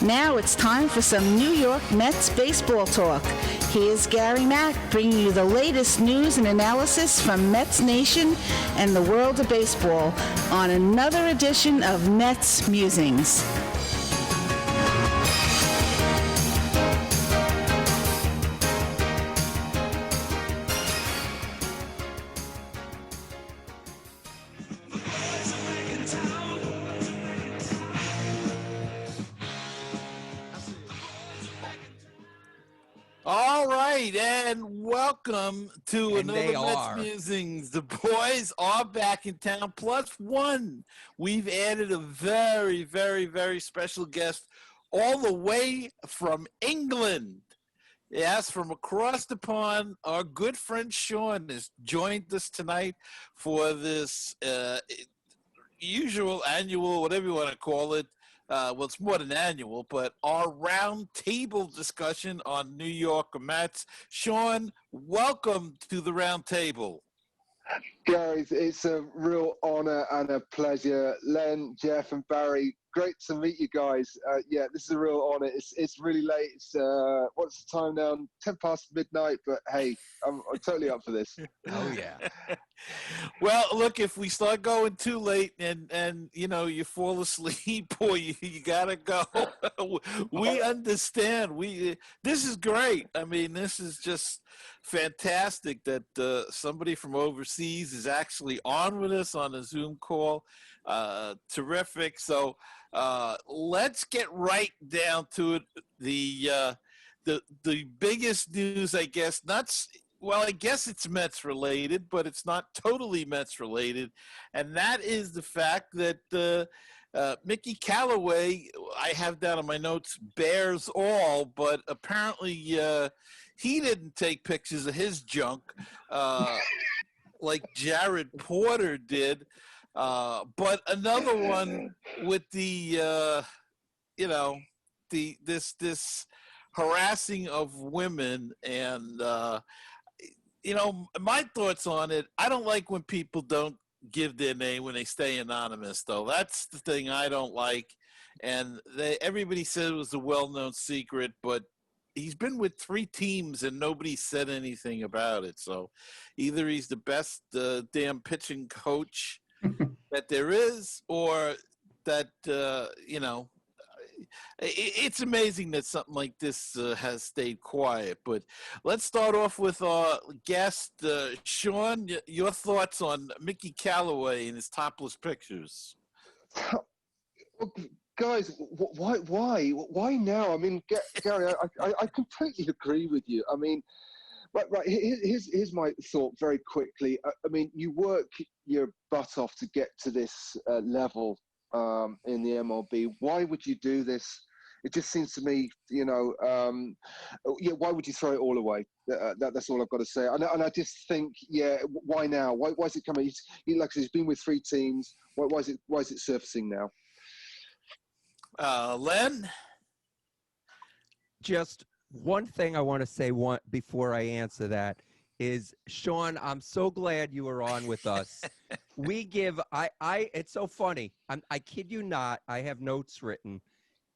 Now it's time for some New York Mets baseball talk. Here's Gary Mack bringing you the latest news and analysis from Mets Nation and the world of baseball on another edition of Mets Musings. All right, and welcome to another Mets Musings. The boys are back in town, plus one. We've added a very, very, very special guest all the way from England. Yes, from across the pond, our good friend Sean has joined us tonight for this usual, annual, whatever you want to call it. Well, it's more than annual, but our roundtable discussion on New York Mets. Sean, welcome to the roundtable. Guys, it's a real honor and a pleasure. Len, Jeff, and Barry, great to meet you guys. Yeah, this is a real honor. It's really late. It's what's the time now? 10 past midnight. But hey, I'm totally up for this. Oh yeah. Well, look, if we start going too late and you know you fall asleep or you gotta go, we understand. This is great. I mean, this is just fantastic that somebody from overseas is actually on with us on a Zoom call. Terrific. So let's get right down to it. The biggest news, I guess, I guess it's Mets related, but it's not totally Mets related, and that is the fact that Mickey Callaway, I have down on my notes, bears all, but apparently he didn't take pictures of his junk like Jared Porter did. But another one with the this harassing of women and my thoughts on it. I don't like when people don't give their name when they stay anonymous, though. That's the thing I don't like. And everybody said it was a well-known secret, but he's been with 3 teams and nobody said anything about it. So either he's the best damn pitching coach that there is, or that it's amazing that something like this has stayed quiet. But let's start off with our guest, Sean. Your thoughts on Mickey Callaway and his topless pictures? Guys, why now? I mean, Gary, I completely agree with you. I mean, right. Here's my thought very quickly. I mean, you work your butt off to get to this level in the MLB. Why would you do this? It just seems to me, why would you throw it all away? That's all I've got to say. And I just think, why now? Why is it coming? Like I said, he's been with 3 teams. Why is it surfacing now? Len? Just one thing I want to say before I answer that is, Sean, I'm so glad you were on with us. It's so funny. I kid you not. I have notes written,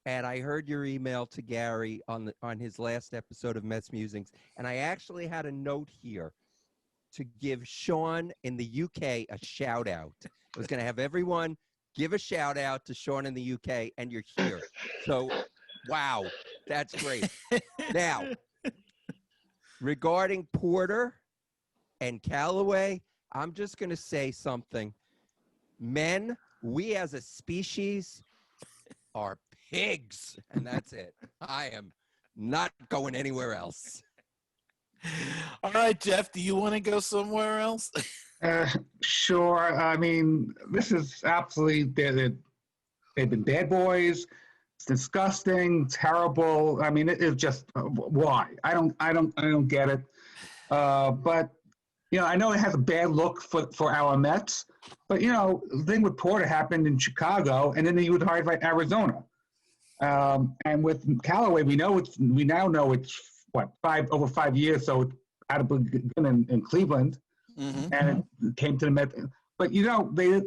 and I heard your email to Gary on his last episode of Mets Musings, and I actually had a note here to give Sean in the UK a shout out. I was going to have everyone give a shout out to Sean in the UK, and you're here. So, wow, that's great. Now, regarding Porter and Callaway, I'm just going to say something. Men, we as a species are pigs, and that's it. I am not going anywhere else. All right, Jeff, do you want to go somewhere else? Sure. I mean, this is absolutely, they've been bad boys. It's disgusting, terrible. I mean, it's just why? I don't get it. But I know it has a bad look for our Mets. But the thing with Porter happened in Chicago, and then he was hired by Arizona. And with Callaway, we now know it's over 5 years. So it's out of beginning in Cleveland, and it came to the Mets. But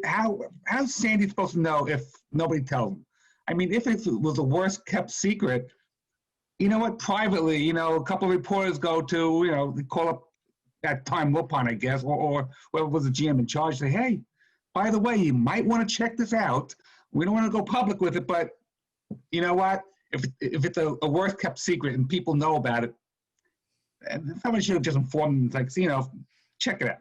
how's Sandy supposed to know if nobody tells him? I mean, if it was the worst kept secret, you know what? Privately, you know, a couple of reporters go to, you know, they call up at time Wilpon, I guess, or whoever was the GM in charge, say, hey, by the way, you might want to check this out. We don't want to go public with it, but you know what? If it's a worst kept secret and people know about it, and somebody should have just informed them, like, you know, check it out.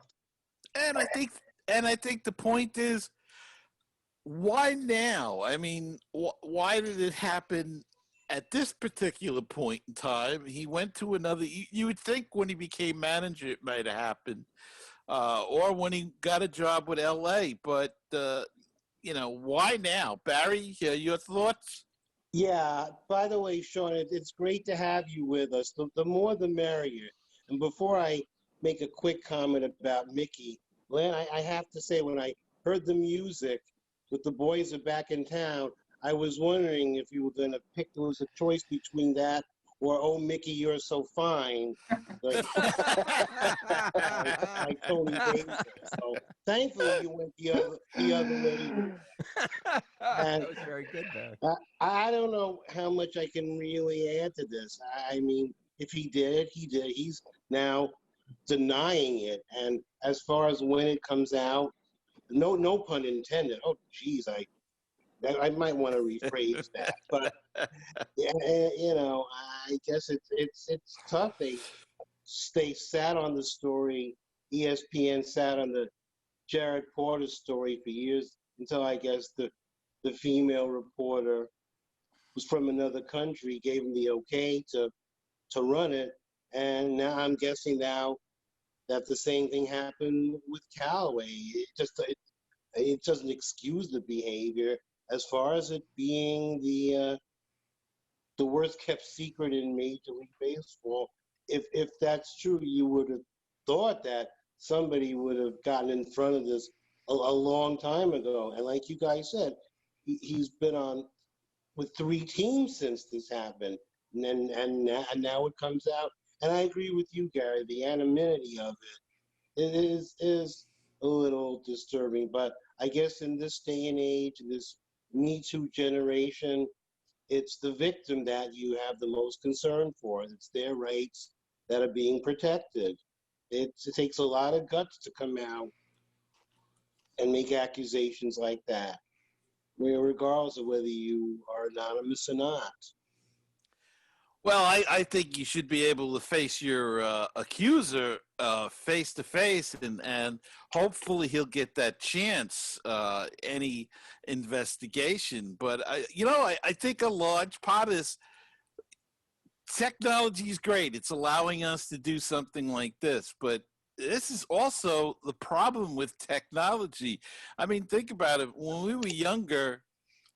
And I think the point is, why now? I mean, why did it happen at this particular point in time? He went to another. You would think when he became manager, it might have happened, or when he got a job with LA. But you know, why now, Barry? Your thoughts? Yeah, by the way, Sean, it's great to have you with us. The more the merrier. And before I make a quick comment about Mickey, Len, I have to say, when I heard the music with The Boys Are Back in Town, I was wondering if you were going to pick, there was a choice between that or Oh, Mickey, You're So Fine, like, like Tony Davis. So thankfully you went the other way. And that was very good, Barry. I don't know how much I can really add to this. I mean, if he did it, he did. He's now denying it. And as far as when it comes out, no pun intended. Oh, geez, I might want to rephrase that. But yeah, you know, I guess it's tough. They sat on the story. ESPN sat on the Jared Porter story for years until I guess the female reporter who's from another country gave him the okay to run it. And now I'm guessing now that the same thing happened with Callaway. It doesn't excuse the behavior. As far as it being the worst kept secret in Major League Baseball, if that's true, you would have thought that somebody would have gotten in front of this a long time ago. And like you guys said, he's been on with 3 teams since this happened, and now it comes out. And I agree with you, Gary. The anonymity of it is a little disturbing. But I guess in this day and age, this Me Too generation, it's the victim that you have the most concern for. It's their rights that are being protected. It takes a lot of guts to come out and make accusations like that, regardless of whether you are anonymous or not. Well, I think you should be able to face your accuser face to face, and hopefully he'll get that chance. Any investigation, but I think a large part is technology is great. It's allowing us to do something like this, but this is also the problem with technology. I mean, think about it. When we were younger,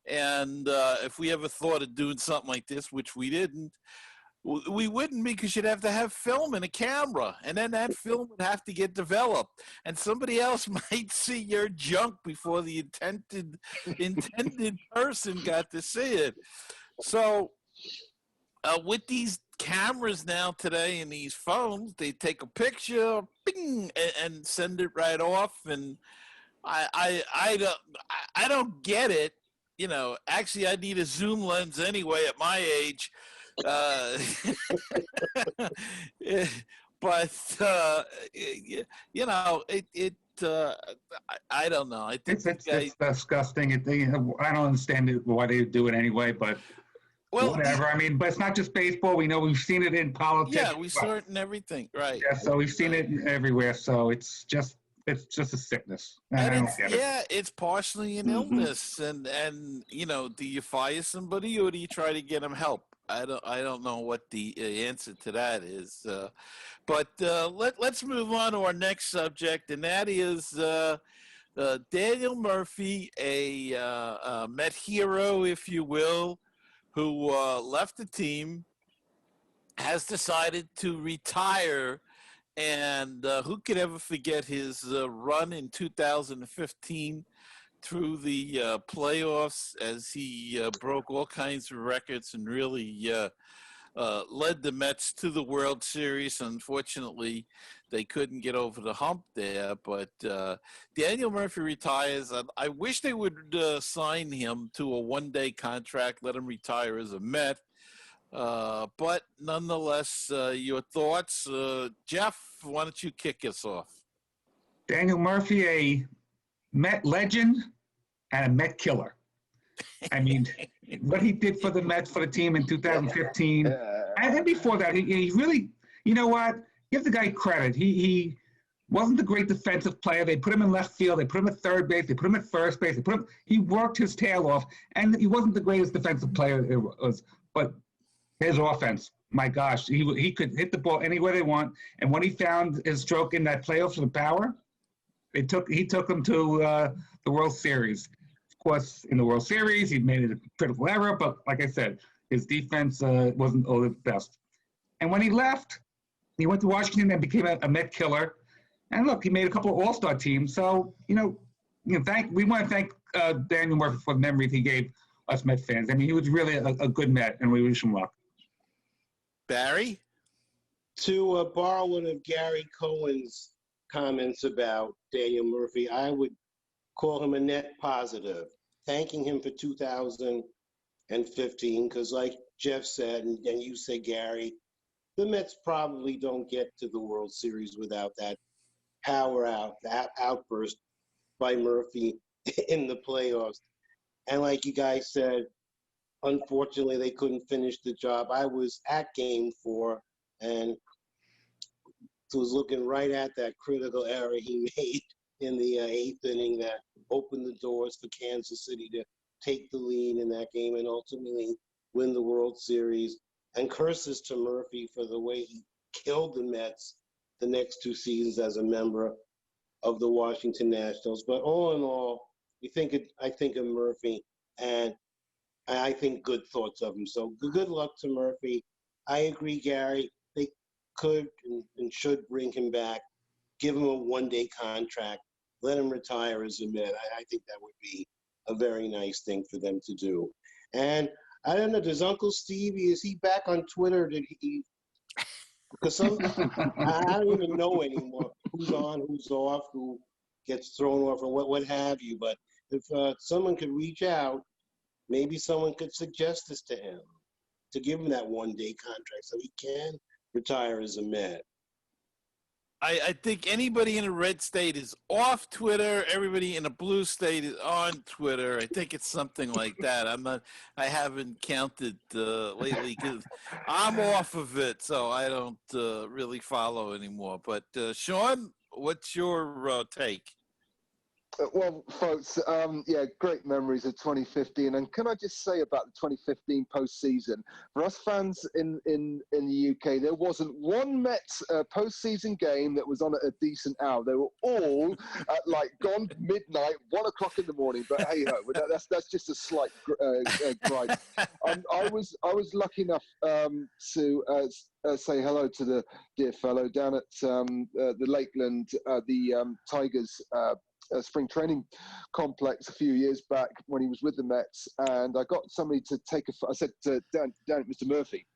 and if we ever thought of doing something like this, which we didn't, we wouldn't, because you'd have to have film and a camera, and then that film would have to get developed, and somebody else might see your junk before the intended person got to see it. So with these cameras now today and these phones, they take a picture, bing, and send it right off. And I don't get it. You know, actually, I need a zoom lens anyway at my age. But I don't know. I think it's disgusting. I don't understand why they do it anyway, but whatever. I mean, but it's not just baseball. We know we've seen it in politics. Yeah, we saw it in everything, right? Yeah, so we've seen it everywhere. So it's just a sickness. And it's partially an illness. And do you fire somebody, or do you try to get them help? I don't know what the answer to that is. But let's move on to our next subject, and that is Daniel Murphy, a Met hero, if you will, who left the team, has decided to retire. And who could ever forget his run in 2015 through the playoffs, as he broke all kinds of records and really led the Mets to the World Series. Unfortunately, they couldn't get over the hump there. But Daniel Murphy retires. I wish they would sign him to a one-day contract, let him retire as a Met. But nonetheless, your thoughts, Jeff? Why don't you kick us off? Daniel Murphy, a Met legend and a Met killer. I mean, what he did for the Mets, for the team in 2015, and before that, he really, you know what? Give the guy credit. He wasn't a great defensive player. They put him in left field. They put him at third base. They put him at first base. He worked his tail off, and he wasn't the greatest defensive player it was. But his offense, my gosh, he could hit the ball anywhere they want. And when he found his stroke in that playoffs for the Power, he took him to the World Series. Of course, in the World Series, he made a critical error, but like I said, his defense wasn't all the best. And when he left, he went to Washington and became a Met killer. And look, he made a couple of All-Star teams. So, we want to thank Daniel Murphy for the memories he gave us Met fans. I mean, he was really a good Met, and we wish him luck. Barry? To borrow one of Gary Cohen's comments about Daniel Murphy, I would call him a net positive, thanking him for 2015, because like Jeff said, and you say, Gary, the Mets probably don't get to the World Series without that that outburst by Murphy in the playoffs. And like you guys said, unfortunately, they couldn't finish the job. I was at Game 4 and was looking right at that critical error he made in the eighth inning that opened the doors for Kansas City to take the lead in that game and ultimately win the World Series. And curses to Murphy for the way he killed the Mets the next two seasons as a member of the Washington Nationals. But all in all, I think of Murphy, and I think good thoughts of him. So good luck to Murphy. I agree, Gary. They could and should bring him back, give him a one-day contract, let him retire as a Met. I think that would be a very nice thing for them to do. And I don't know, does Uncle Stevie, is he back on Twitter? Did he? Because I don't even know anymore who's on, who's off, who gets thrown off, or what have you. But if someone could reach out, maybe someone could suggest this to him, to give him that one-day contract so he can retire as a Met. I think anybody in a red state is off Twitter. Everybody in a blue state is on Twitter. I think it's something like that. I haven't counted lately because I'm off of it, so I don't really follow anymore. But Sean, what's your take? Well, folks, great memories of 2015. And can I just say about the 2015 postseason, for us fans in the UK, there wasn't one Mets postseason game that was on at a decent hour. They were all at gone midnight, 1 o'clock in the morning. But hey ho, that's just a slight gripe. I was lucky enough to say hello to the dear fellow down at the Lakeland, the Tigers. Spring training complex a few years back when he was with the Mets, and I got somebody to take I said to Dan, Mr. Murphy,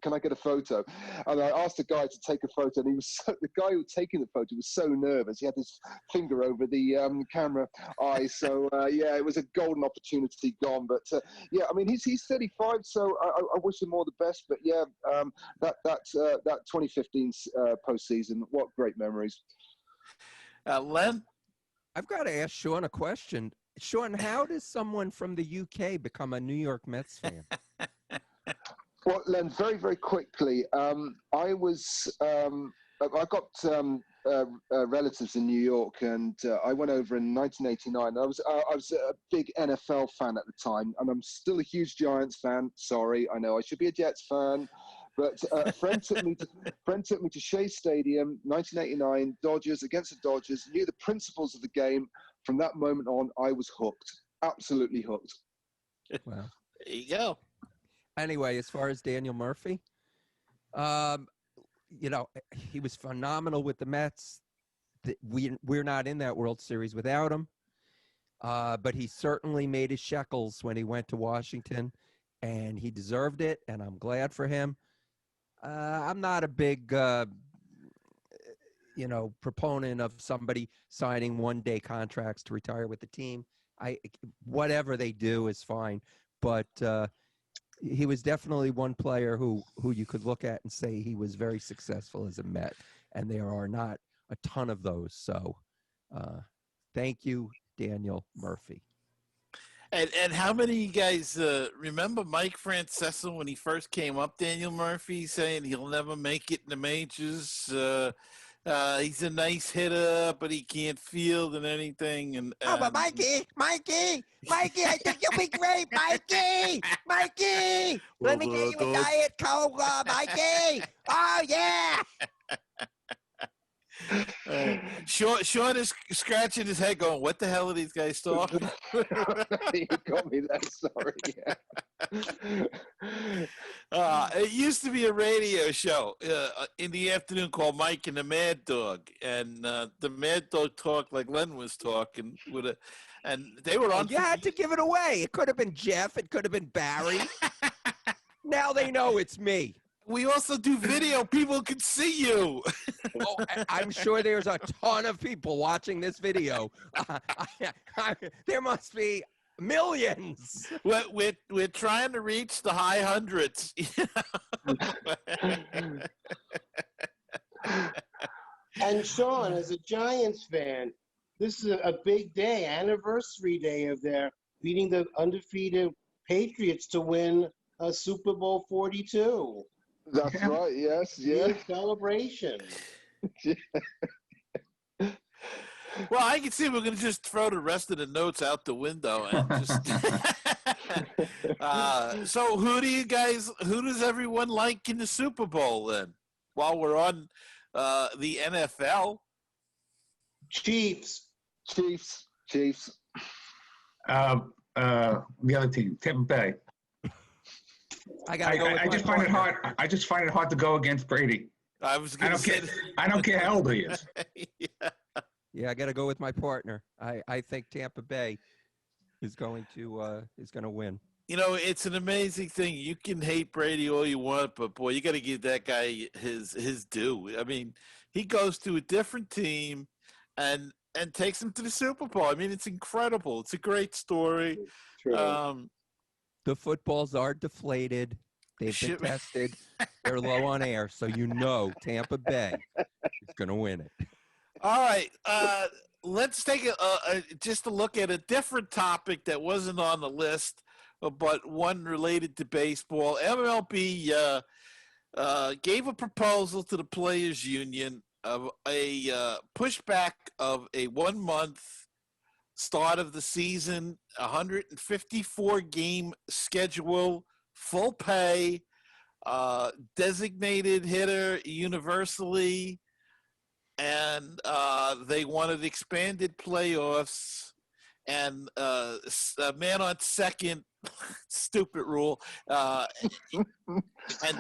can I get a photo? And I asked the guy to take a photo, and the guy who was taking the photo was so nervous. He had his finger over the camera eye. So it was a golden opportunity gone. But I mean, he's 35, so I wish him all the best. But that 2015 postseason, what great memories. Len? I've got to ask Sean a question. Sean, how does someone from the UK become a New York Mets fan? Well, Len, very, very quickly, I got relatives in New York, and I went over in 1989. I was a big NFL fan at the time, and I'm still a huge Giants fan. Sorry, I know I should be a Jets fan. But a friend took me to Shea Stadium, 1989, Dodgers against the Dodgers, knew the principles of the game. From that moment on, I was hooked, absolutely hooked. Wow. There you go. Anyway, as far as Daniel Murphy, he was phenomenal with the Mets. We're not in that World Series without him. But he certainly made his shekels when he went to Washington. and he deserved it, and I'm glad for him. I'm not a big, proponent of somebody signing one-day contracts to retire with the team. Whatever they do is fine, but he was definitely one player who you could look at and say he was very successful as a Met, and there are not a ton of those. So, thank you, Daniel Murphy. And how many of you guys remember Mike Francesa when he first came up? Daniel Murphy saying he'll never make it in the majors. He's a nice hitter, but he can't field and anything. And Oh, but Mikey, I think you'll be great, Mikey. Let me get you a Diet Coke, Mikey. Oh yeah. Sean is scratching his head, going, "What the hell are these guys talking?" You got me there. Sorry. It used to be a radio show in the afternoon called Mike and the Mad Dog, and the Mad Dog talked like Len was talking and they were on. You had to give it away. It could have been Jeff. It could have been Barry. Now they know it's me. We also do video. People can see you. Oh, I'm sure there's a ton of people watching this video. There must be millions. We're trying to reach the high hundreds. And Sean, as a Giants fan, this is a big day, anniversary day of their beating the undefeated Patriots to win Super Bowl 42. That's right. Yes. Yeah. Big celebration. Well, I can see we're going to just throw the rest of the notes out the window and just. So, who does everyone like in the Super Bowl then? While we're on the NFL, Chiefs. The other team, Tampa Bay. I just find it hard. I just find it hard to go against Brady. I don't care how old he is. Yeah, I got to go with my partner. I think Tampa Bay is going to win. You know, it's an amazing thing. You can hate Brady all you want, but boy, you got to give that guy his due. I mean, he goes to a different team and takes them to the Super Bowl. I mean, it's incredible. It's a great story. True. The footballs are deflated. They've been tested. They're low on air, so Tampa Bay is going to win it. All right, let's take just a look at a different topic that wasn't on the list, but one related to baseball. MLB gave a proposal to the Players Union of a pushback of a 1-month start of the season, 154 game schedule, full pay, designated hitter universally, and they wanted expanded playoffs and a man on second, stupid rule, and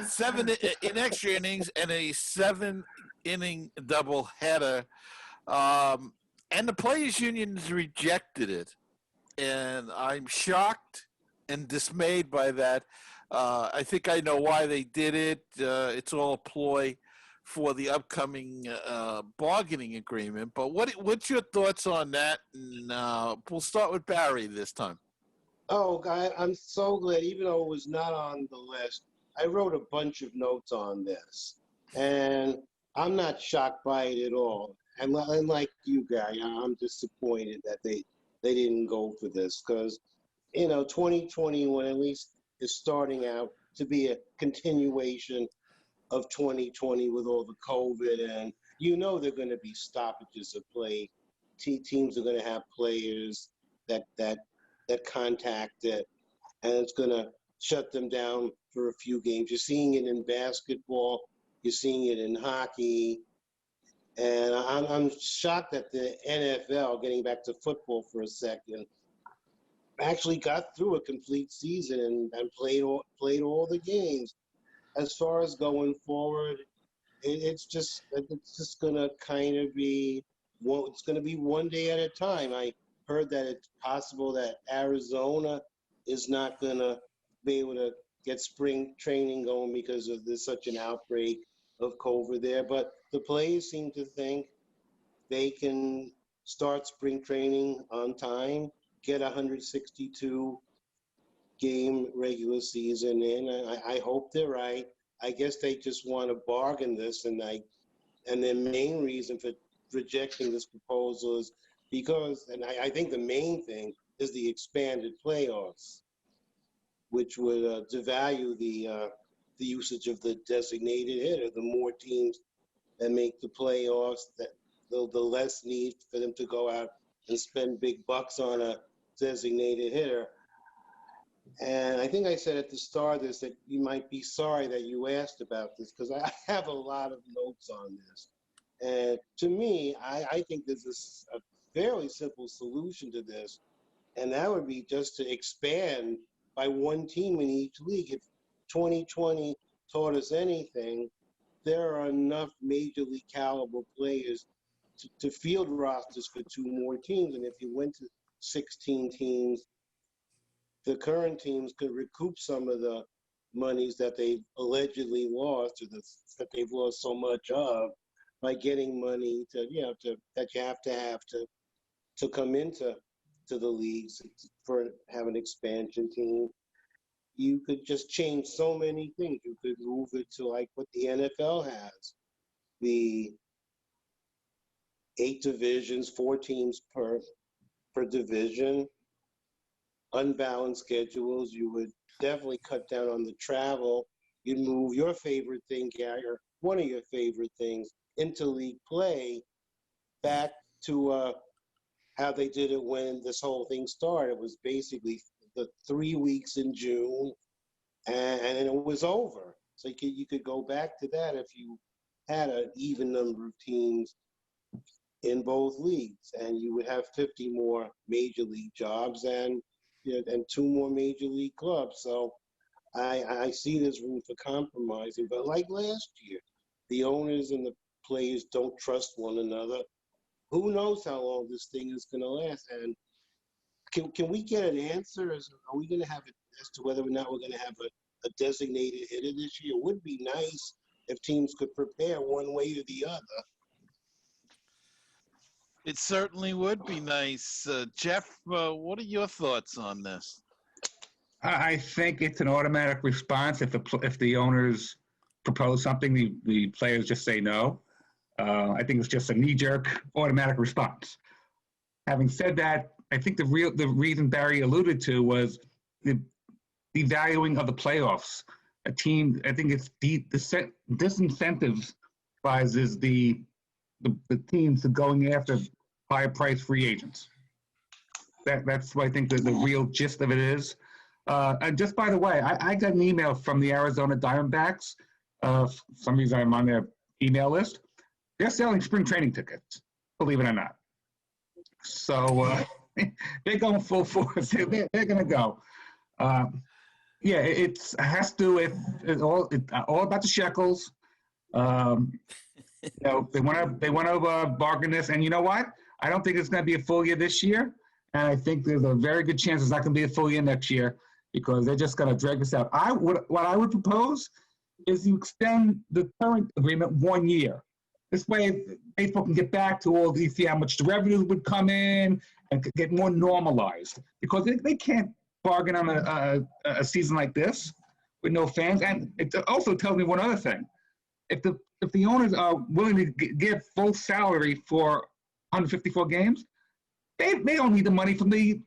7 in extra innings and a 7-inning doubleheader. And the Players Union has rejected it. And I'm shocked and dismayed by that. I think I know why they did it. It's all a ploy for the upcoming bargaining agreement. But what's your thoughts on that? And we'll start with Barry this time. Oh, God, I'm so glad, even though it was not on the list, I wrote a bunch of notes on this. And I'm not shocked by it at all. And like you, Gary, I'm disappointed that they didn't go for this because, 2021 at least is starting out to be a continuation of 2020 with all the COVID. And, they're going to be stoppages of play. Teams are going to have players that contact it, and it's going to shut them down for a few games. You're seeing it in basketball. You're seeing it in hockey. And I'm shocked that the NFL, getting back to football for a second, actually got through a complete season and played all the games. As far as going forward, it's just going to kind of be it's going to be one day at a time. I heard that it's possible that Arizona is not going to be able to get spring training going because of there's such an outbreak of COVID there. But the players seem to think they can start spring training on time, get 162 game regular season in. I hope they're right. I guess they just want to bargain this, and their main reason for rejecting this proposal is because, and I think the main thing is the expanded playoffs, which would devalue the usage of the designated hitter. The more teams that make the playoffs, that the less need for them to go out and spend big bucks on a designated hitter. And I think I said at the start of this that you might be sorry that you asked about this, because I have a lot of notes on this. And to me, I think there's a fairly simple solution to this, and that would be just to expand by one team in each league. If 2020 taught us anything, there are enough major league caliber players to field rosters for two more teams. And if you went to 16 teams, the current teams could recoup some of the monies that they've allegedly lost, or that they've lost so much of, by getting money that you have to come into the leagues for have an expansion team. You could just change so many things. You could move it to like what the NFL has, the 8 divisions, 4 teams per division, unbalanced schedules. You would definitely cut down on the travel. You'd move your favorite thing, Gary, or one of your favorite things, interleague play, back to how they did it when this whole thing started. It was basically the 3 weeks in June, and it was over. So you could go back to that if you had an even number of teams in both leagues, and you would have 50 more major league jobs and 2 more major league clubs. So I see there's room for compromising. But like last year, the owners and the players don't trust one another. Who knows how long this thing is going to last? And can we get an answer? Are we going to have it as to whether or not we're going to have a designated hitter this year? It would be nice if teams could prepare one way or the other. It certainly would be nice. Jeff, what are your thoughts on this? I think it's an automatic response. If the owners propose something, the players just say no. I think it's just a knee-jerk automatic response. Having said that, I think the reason Barry alluded to was the devaluing of the playoffs. A team, I think it's disincentives the teams to going after higher price free agents. That's what I think the real gist of it is. And just by the way, I got an email from the Arizona Diamondbacks. For some reason I'm on their email list. They're selling spring training tickets, believe it or not. So they're going full force. They're going to go. It has to do with all about the shekels. They want to bargain this, and you know what? I don't think it's going to be a full year this year, and I think there's a very good chance it's not going to be a full year next year because they're just going to drag this out. What I would propose is you extend the current agreement 1 year. This way, baseball can get back to all these, see how much the revenues would come in and get more normalized because they can't bargain on a season like this with no fans. And it also tells me one other thing. If the owners are willing to give full salary for 154 games, they don't need the money from the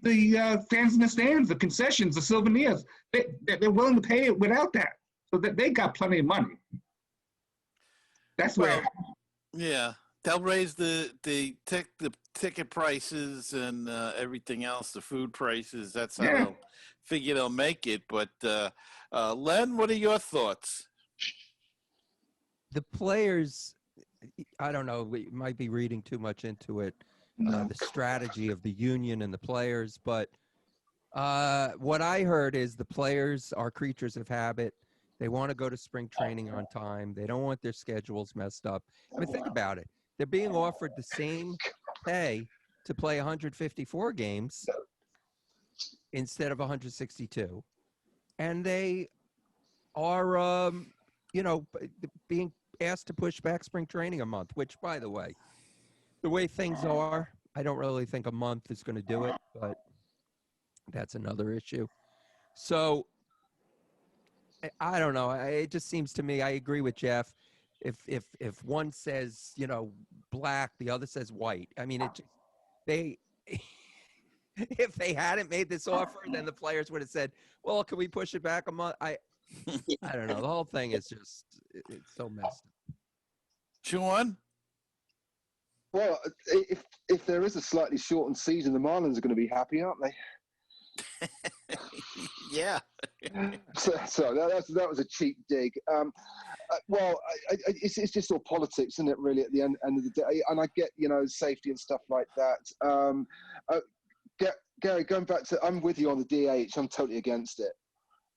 fans in the stands, the concessions, the souvenirs. They're willing to pay it without that. So they got plenty of money. That's where. Yeah, they'll raise the ticket prices and everything else, the food prices. That's how they'll figure they'll make it. But Len, what are your thoughts? The players, I don't know, we might be reading too much into it, the strategy of the union and the players. But what I heard is the players are creatures of habit. They want to go to spring training on time. They don't want their schedules messed up. I mean, think about it. They're being offered the same pay to play 154 games instead of 162. and they are, being asked to push back spring training a month, which, by the way things are, I don't really think a month is going to do it, but that's another issue. So I don't know. It just seems to me, I agree with Jeff. If one says, black, the other says white. I mean, they if they hadn't made this offer, then the players would have said, well, can we push it back a month? I don't know. The whole thing is just, it's so messed up. Sean? Well, if there is a slightly shortened season, the Marlins are going to be happy, aren't they? Yeah. So that was a cheap dig. It's just all politics, isn't it? Really, at the end of the day, and I get safety and stuff like that. Gary, going back to, I'm with you on the DH. I'm totally against it.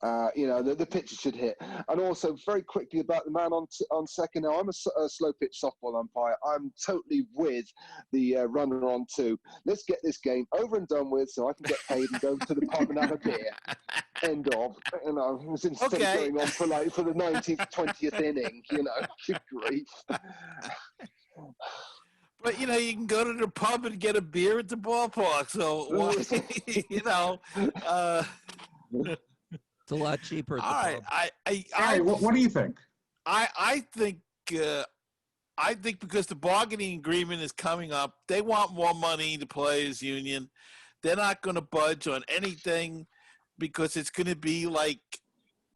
The pitcher should hit. And also, very quickly about the man on second. Now, I'm a slow pitch softball umpire. I'm totally with the runner on two. Let's get this game over and done with so I can get paid and go to the pub and have a beer. End of. Instead of going on for the 19th, 20th inning, good grief. But, you can go to the pub and get a beer at the ballpark. So, It's a lot cheaper. All right. What do you think? I think because the bargaining agreement is coming up, they want more money, the players union. They're not going to budge on anything because it's going to be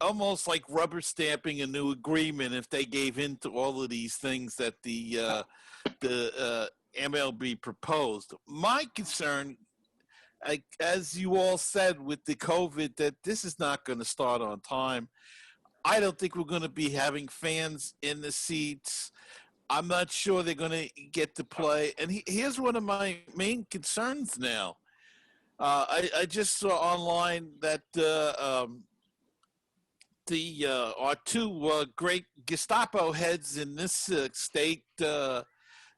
almost like rubber stamping a new agreement if they gave in to all of these things that the MLB proposed. My concern, as you all said with the COVID, that this is not going to start on time. I don't think we're going to be having fans in the seats. I'm not sure they're going to get to play. And here's one of my main concerns now. I just saw online that our two great Gestapo heads in this state, Mr.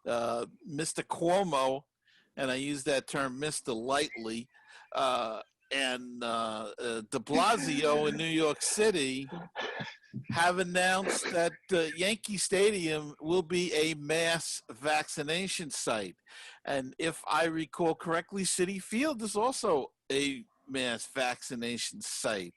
Cuomo, and I use that term Mr. lightly, and de Blasio in New York City have announced that Yankee Stadium will be a mass vaccination site. And if I recall correctly, Citi Field is also a mass vaccination site.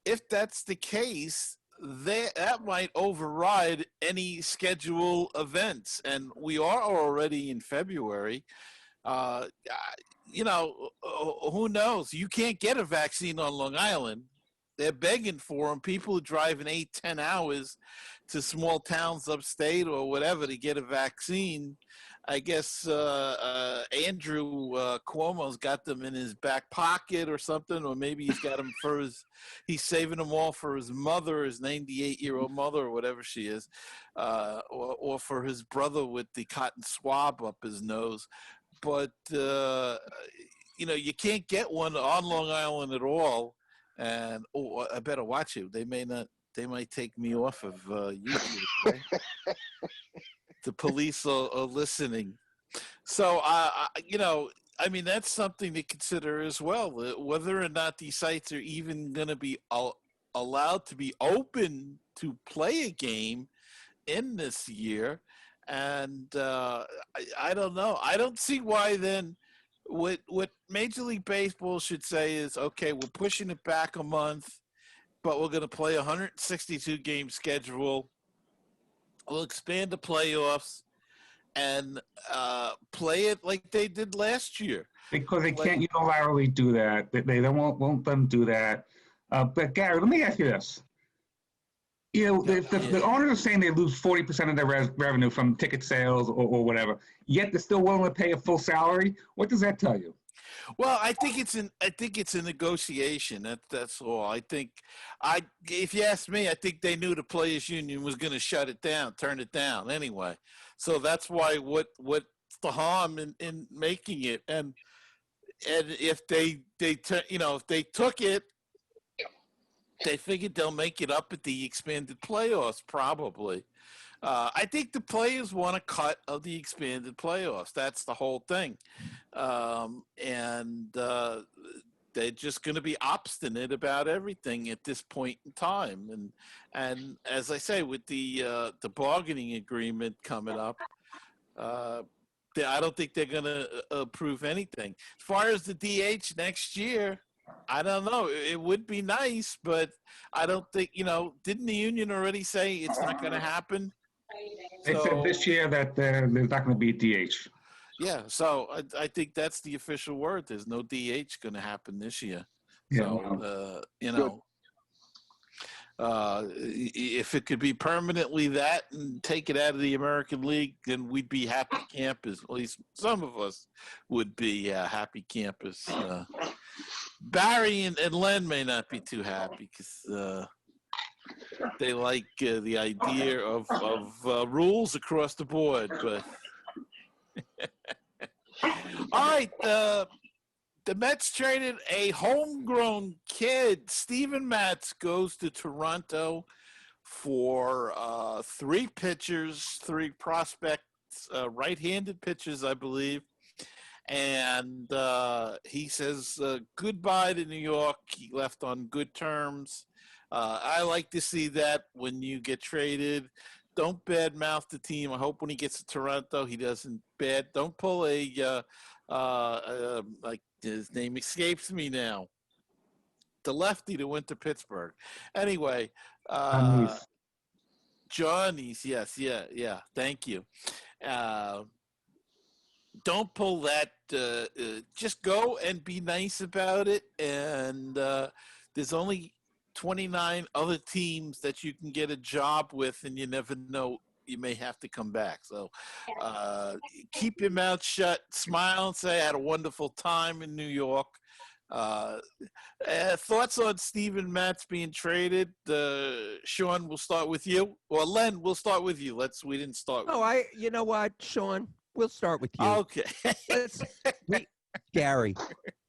If that's the case, that might override any scheduled events. And we are already in February. Who knows? You can't get a vaccine on Long Island. They're begging for them. People are driving 8-10 hours to small towns upstate or whatever to get a vaccine. I guess Andrew Cuomo's got them in his back pocket or something, or maybe he's got them he's saving them all for his mother, his 98-year-old mother or whatever she is, or for his brother with the cotton swab up his nose. But, you can't get one on Long Island at all. And, I better watch it. They might take me off of YouTube. Right? The police are listening. So, that's something to consider as well, whether or not these sites are even going to be allowed to be open to play a game in this year. And I don't know. I don't see why then what Major League Baseball should say is, okay, we're pushing it back a month, but we're going to play a 162-game schedule. We'll expand the playoffs and play it like they did last year. Because they can't unilaterally do that. They won't them do that. But Gary, let me ask you this. The owners are saying they lose 40% of their revenue from ticket sales or whatever, yet they're still willing to pay a full salary. What does that tell you? Well, I think it's a negotiation. That's all. If you ask me, I think they knew the players' union was going to shut it down, turn it down anyway. So that's why what's the harm in making it? And if they took it, they figured they'll make it up at the expanded playoffs, probably. I think the players want a cut of the expanded playoffs. That's the whole thing. they're just going to be obstinate about everything at this point in time. And as I say, with the bargaining agreement coming up, I don't think they're going to approve anything. As far as the DH next year, I don't know. It would be nice, but I don't think, didn't the union already say it's not going to happen? They said this year that there's not going to be a DH. Yeah, so I think that's the official word. There's no DH going to happen this year. Yeah, So, if it could be permanently that and take it out of the American League, then we'd be happy campers. At least some of us would be happy campers. Barry and Len may not be too happy because they like the idea of rules across the board. But all right, the Mets traded a homegrown kid. Steven Matz goes to Toronto for 3 pitchers, 3 prospects, right-handed pitchers, I believe. And he says goodbye to New York. He left on good terms. I like to see that when you get traded. Don't badmouth the team. I hope when he gets to Toronto, he doesn't don't pull like his name escapes me now. The lefty that went to Pittsburgh. Anyway, Johnny's, yes, yeah. Thank you. Don't pull that. Just go and be nice about it. And there's only 29 other teams that you can get a job with, and you never know, you may have to come back. So keep your mouth shut, smile, and say I had a wonderful time in New York. Thoughts on Steven Matz being traded? Sean, we'll start with you. Or Len, we'll start with you. We didn't start with you. You know what, Sean? We'll start with you. Okay. Gary,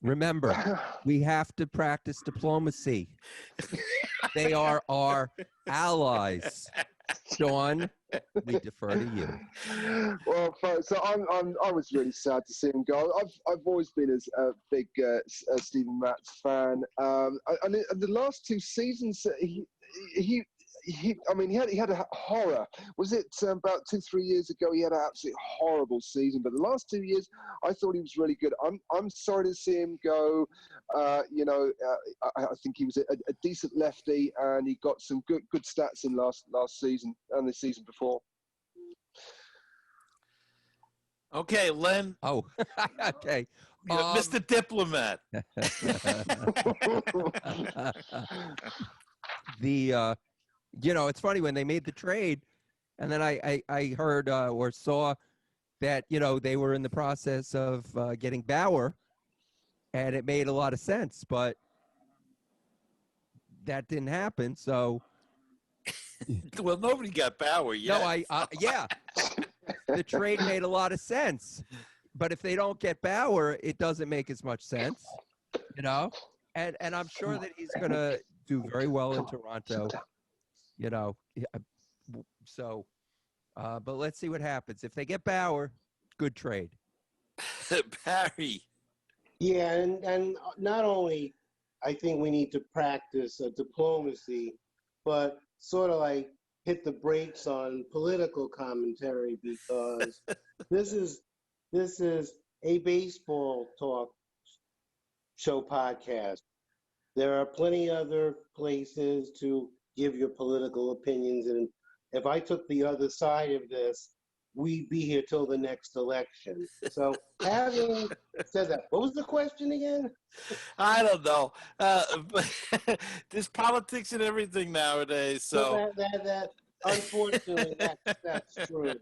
remember, we have to practice diplomacy. They are our allies. Sean, we defer to you. Well, so I was really sad to see him go. I've always been a big Steven Matz fan. And the last 2 seasons, he had a horror. Was it about 2-3 years ago? He had an absolutely horrible season. But the last 2 years, I thought he was really good. I'm sorry to see him go. I think he was a decent lefty, and he got some good stats in last season and the season before. Okay, Len. Oh, okay. Mr. Diplomat. It's funny when they made the trade, and then I heard or saw that, they were in the process of getting Bauer, and it made a lot of sense, but that didn't happen. So, well, nobody got Bauer yet. No, yeah, the trade made a lot of sense, but if they don't get Bauer, it doesn't make as much sense, and I'm sure that he's going to do very well in Toronto. So, but let's see what happens. If they get Bauer, good trade. Barry. Yeah, and not only I think we need to practice diplomacy, but sort of like hit the brakes on political commentary, because this is a baseball talk show podcast. There are plenty other places to give your political opinions, and if I took the other side of this, we'd be here till the next election. So having said that, what was the question again? I don't know. But there's politics and everything nowadays. So that unfortunately, that's true.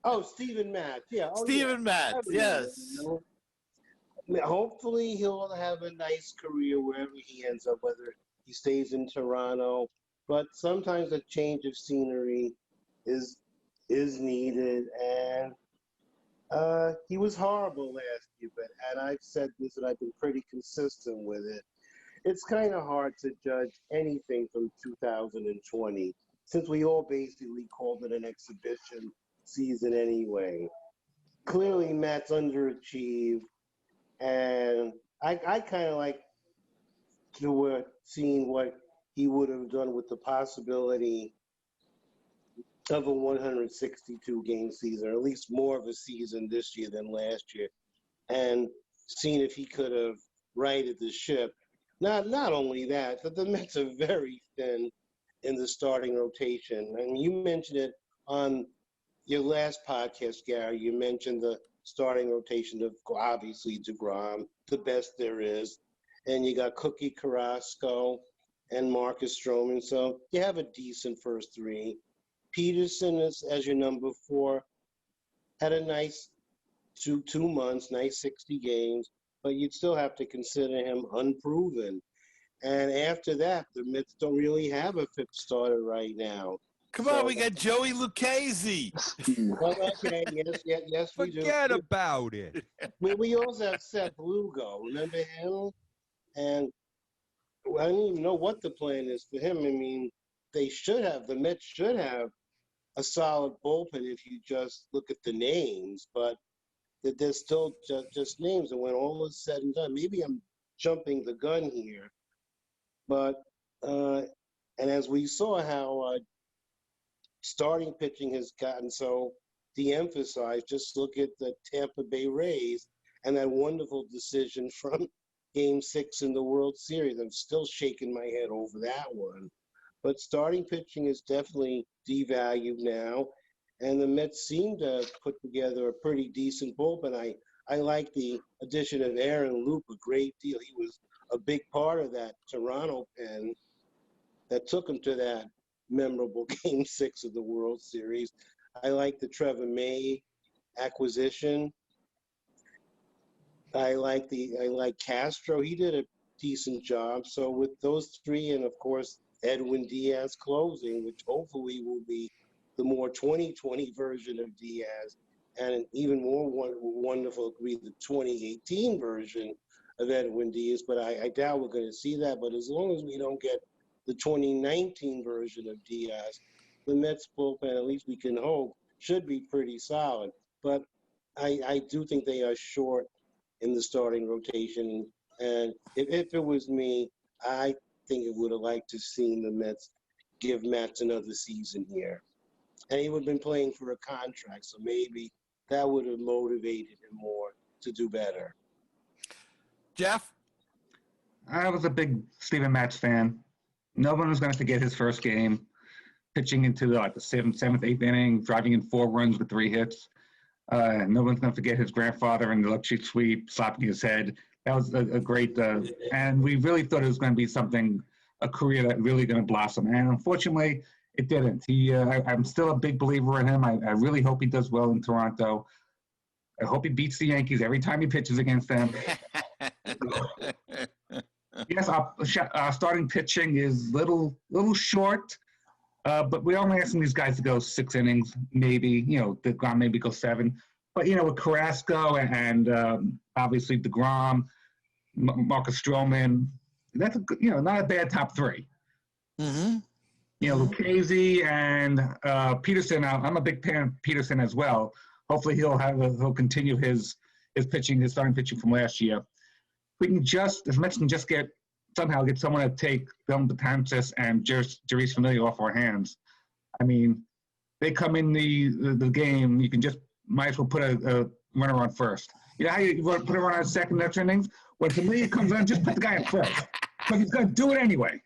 Oh, Steven Matz. Yeah. Steven Matz, yes. Hopefully he'll have a nice career wherever he ends up, whether he stays in Toronto. But sometimes a change of scenery is needed, and he was horrible last year. And I've said this, and I've been pretty consistent with it. It's kind of hard to judge anything from 2020, since we all basically called it an exhibition season anyway. Clearly, Matt's underachieved, and I kind of like to seeing what he would have done with the possibility of a 162 game season, or at least more of a season this year than last year, and seeing if he could have righted the ship. Not only that, but the Mets are very thin in the starting rotation. And you mentioned it on your last podcast, Gary. You mentioned the starting rotation of obviously DeGrom, the best there is, and you got Cookie Carrasco and Marcus Stroman. So you have a decent first three. Peterson is as your number 4. Had a nice two months, nice 60 games, but you'd still have to consider him unproven. And after that, the Mets don't really have a fifth starter right now. Come on, we got Joey Lucchese. Well, okay, yes, we do. Forget about it. We also have Seth Lugo. Remember him? And I don't even know what the plan is for him. I mean, the Mets should have a solid bullpen if you just look at the names, but there's still just names. And when all is said and done, maybe I'm jumping the gun here, but and as we saw how starting pitching has gotten so de-emphasized, just look at the Tampa Bay Rays and that wonderful decision from Game 6 in the World Series. I'm still shaking my head over that one. But starting pitching is definitely devalued now, and the Mets seem to put together a pretty decent bullpen. I like the addition of Aaron Loup a great deal. He was a big part of that Toronto pen that took him to that memorable Game 6 of the World Series. I like the Trevor May acquisition. I like Castro. He did a decent job. So with those three, and of course Edwin Diaz closing, which hopefully will be the more 2020 version of Diaz, and an even more wonderful will be the 2018 version of Edwin Diaz. But I doubt we're going to see that. But as long as we don't get the 2019 version of Diaz, the Mets bullpen, at least we can hope, should be pretty solid. But I do think they are short in the starting rotation. And if it was me, I think it would have liked to seen the Mets give Matz another season here. And he would have been playing for a contract, so maybe that would have motivated him more to do better. Jeff? I was a big Steven Matz fan. No one was going to forget his first game, pitching into the seventh, eighth inning, driving in 4 runs with 3 hits. No one's going to forget his grandfather in the electric sweep, slapping his head. That was a great, and we really thought it was going to be something, a career that really going to blossom. And unfortunately, it didn't. I'm still a big believer in him. I really hope he does well in Toronto. I hope he beats the Yankees every time he pitches against them. Yes, our starting pitching is little short, but we're only asking these guys to go 6 innings, maybe. DeGrom maybe go 7. But with Carrasco and obviously DeGrom, Marcus Stroman, that's a good, not a bad top 3. Mm-hmm. Lucchese and Peterson. I'm a big fan of Peterson as well. Hopefully he'll continue his pitching, his starting pitching from last year. We can if Mets can just somehow get someone to take Dylan Betances and Jeurys Familia off our hands. I mean, they come in the game, you can just might as well put a runner on first. You know how you put a runner on second, next innings? When Familia comes on, just put the guy in first. But he's going to do it anyway.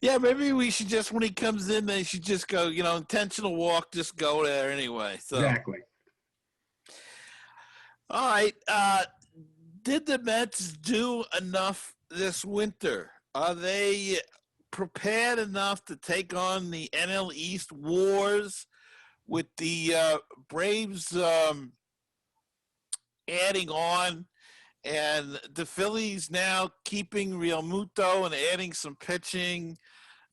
Yeah, maybe we should just, when he comes in, they should just go, intentional walk, just go there anyway. So. Exactly. All right. Did the Mets do enough this winter? Are they prepared enough to take on the NL East wars with the Braves adding on and the Phillies now keeping Real Muto and adding some pitching?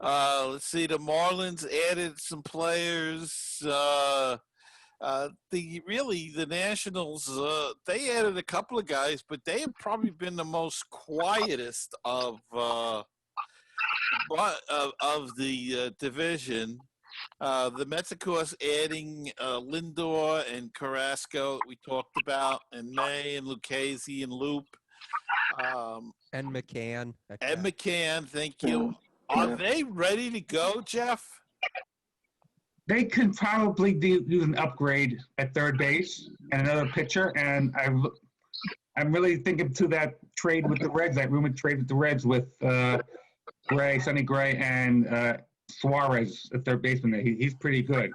Let's see, the Marlins added some players. The Nationals, they added a couple of guys, but they have probably been the most quietest of the division. The Mets, of course, adding Lindor and Carrasco that we talked about, and May and Lucchesi and Loop. And McCann. Ed McCann, thank you. Are they ready to go, Jeff? They could probably do an upgrade at third base and another pitcher. And I'm really thinking to that trade with the Reds, that rumored trade with the Reds with Sonny Gray, and Suarez at third baseman. He's pretty good.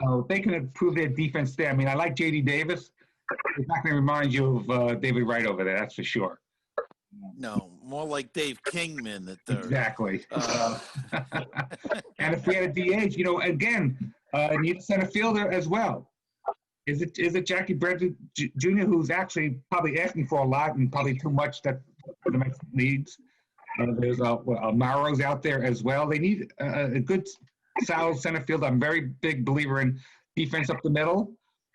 So they can improve their defense there. I mean, I like J.D. Davis. He's not going to remind you of David Wright over there, that's for sure. No, more like Dave Kingman at third. Exactly. And if we had a DH, again, need a center fielder as well. Is it Jackie Bradley Jr., who's actually probably asking for a lot and probably too much that the Mets needs? There's Maro's out there as well. They need a good, solid center field. I'm a very big believer in defense up the middle.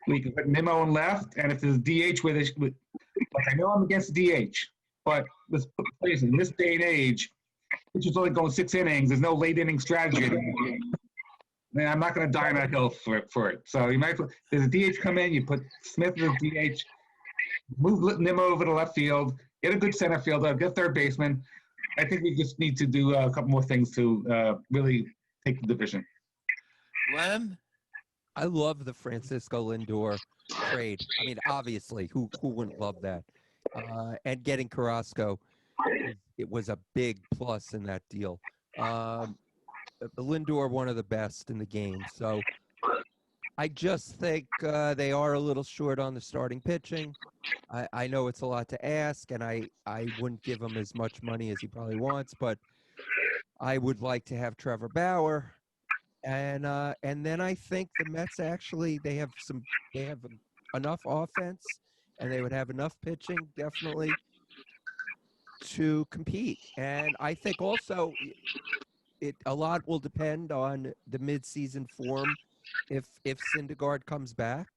We can put Nimmo in left, and if there's DH I know I'm against DH, but let's put in this day and age, which is only going 6 innings, there's no late inning strategy anymore. Man, I'm not going to die on that hill for it. So you might, there's a DH come in, you put Smith as a DH, move Nimmo over to left field, get a good center fielder, get third baseman. I think we just need to do a couple more things to really take the division. Len? I love the Francisco Lindor trade. I mean, obviously, who wouldn't love that? And getting Carrasco, it was a big plus in that deal. Lindor, one of the best in the game. So I just think they are a little short on the starting pitching. I know it's a lot to ask, and I wouldn't give him as much money as he probably wants, but I would like to have Trevor Bauer. And then I think the Mets actually they have enough offense, and they would have enough pitching definitely to compete. And I think also a lot will depend on the midseason form. If Syndergaard comes back,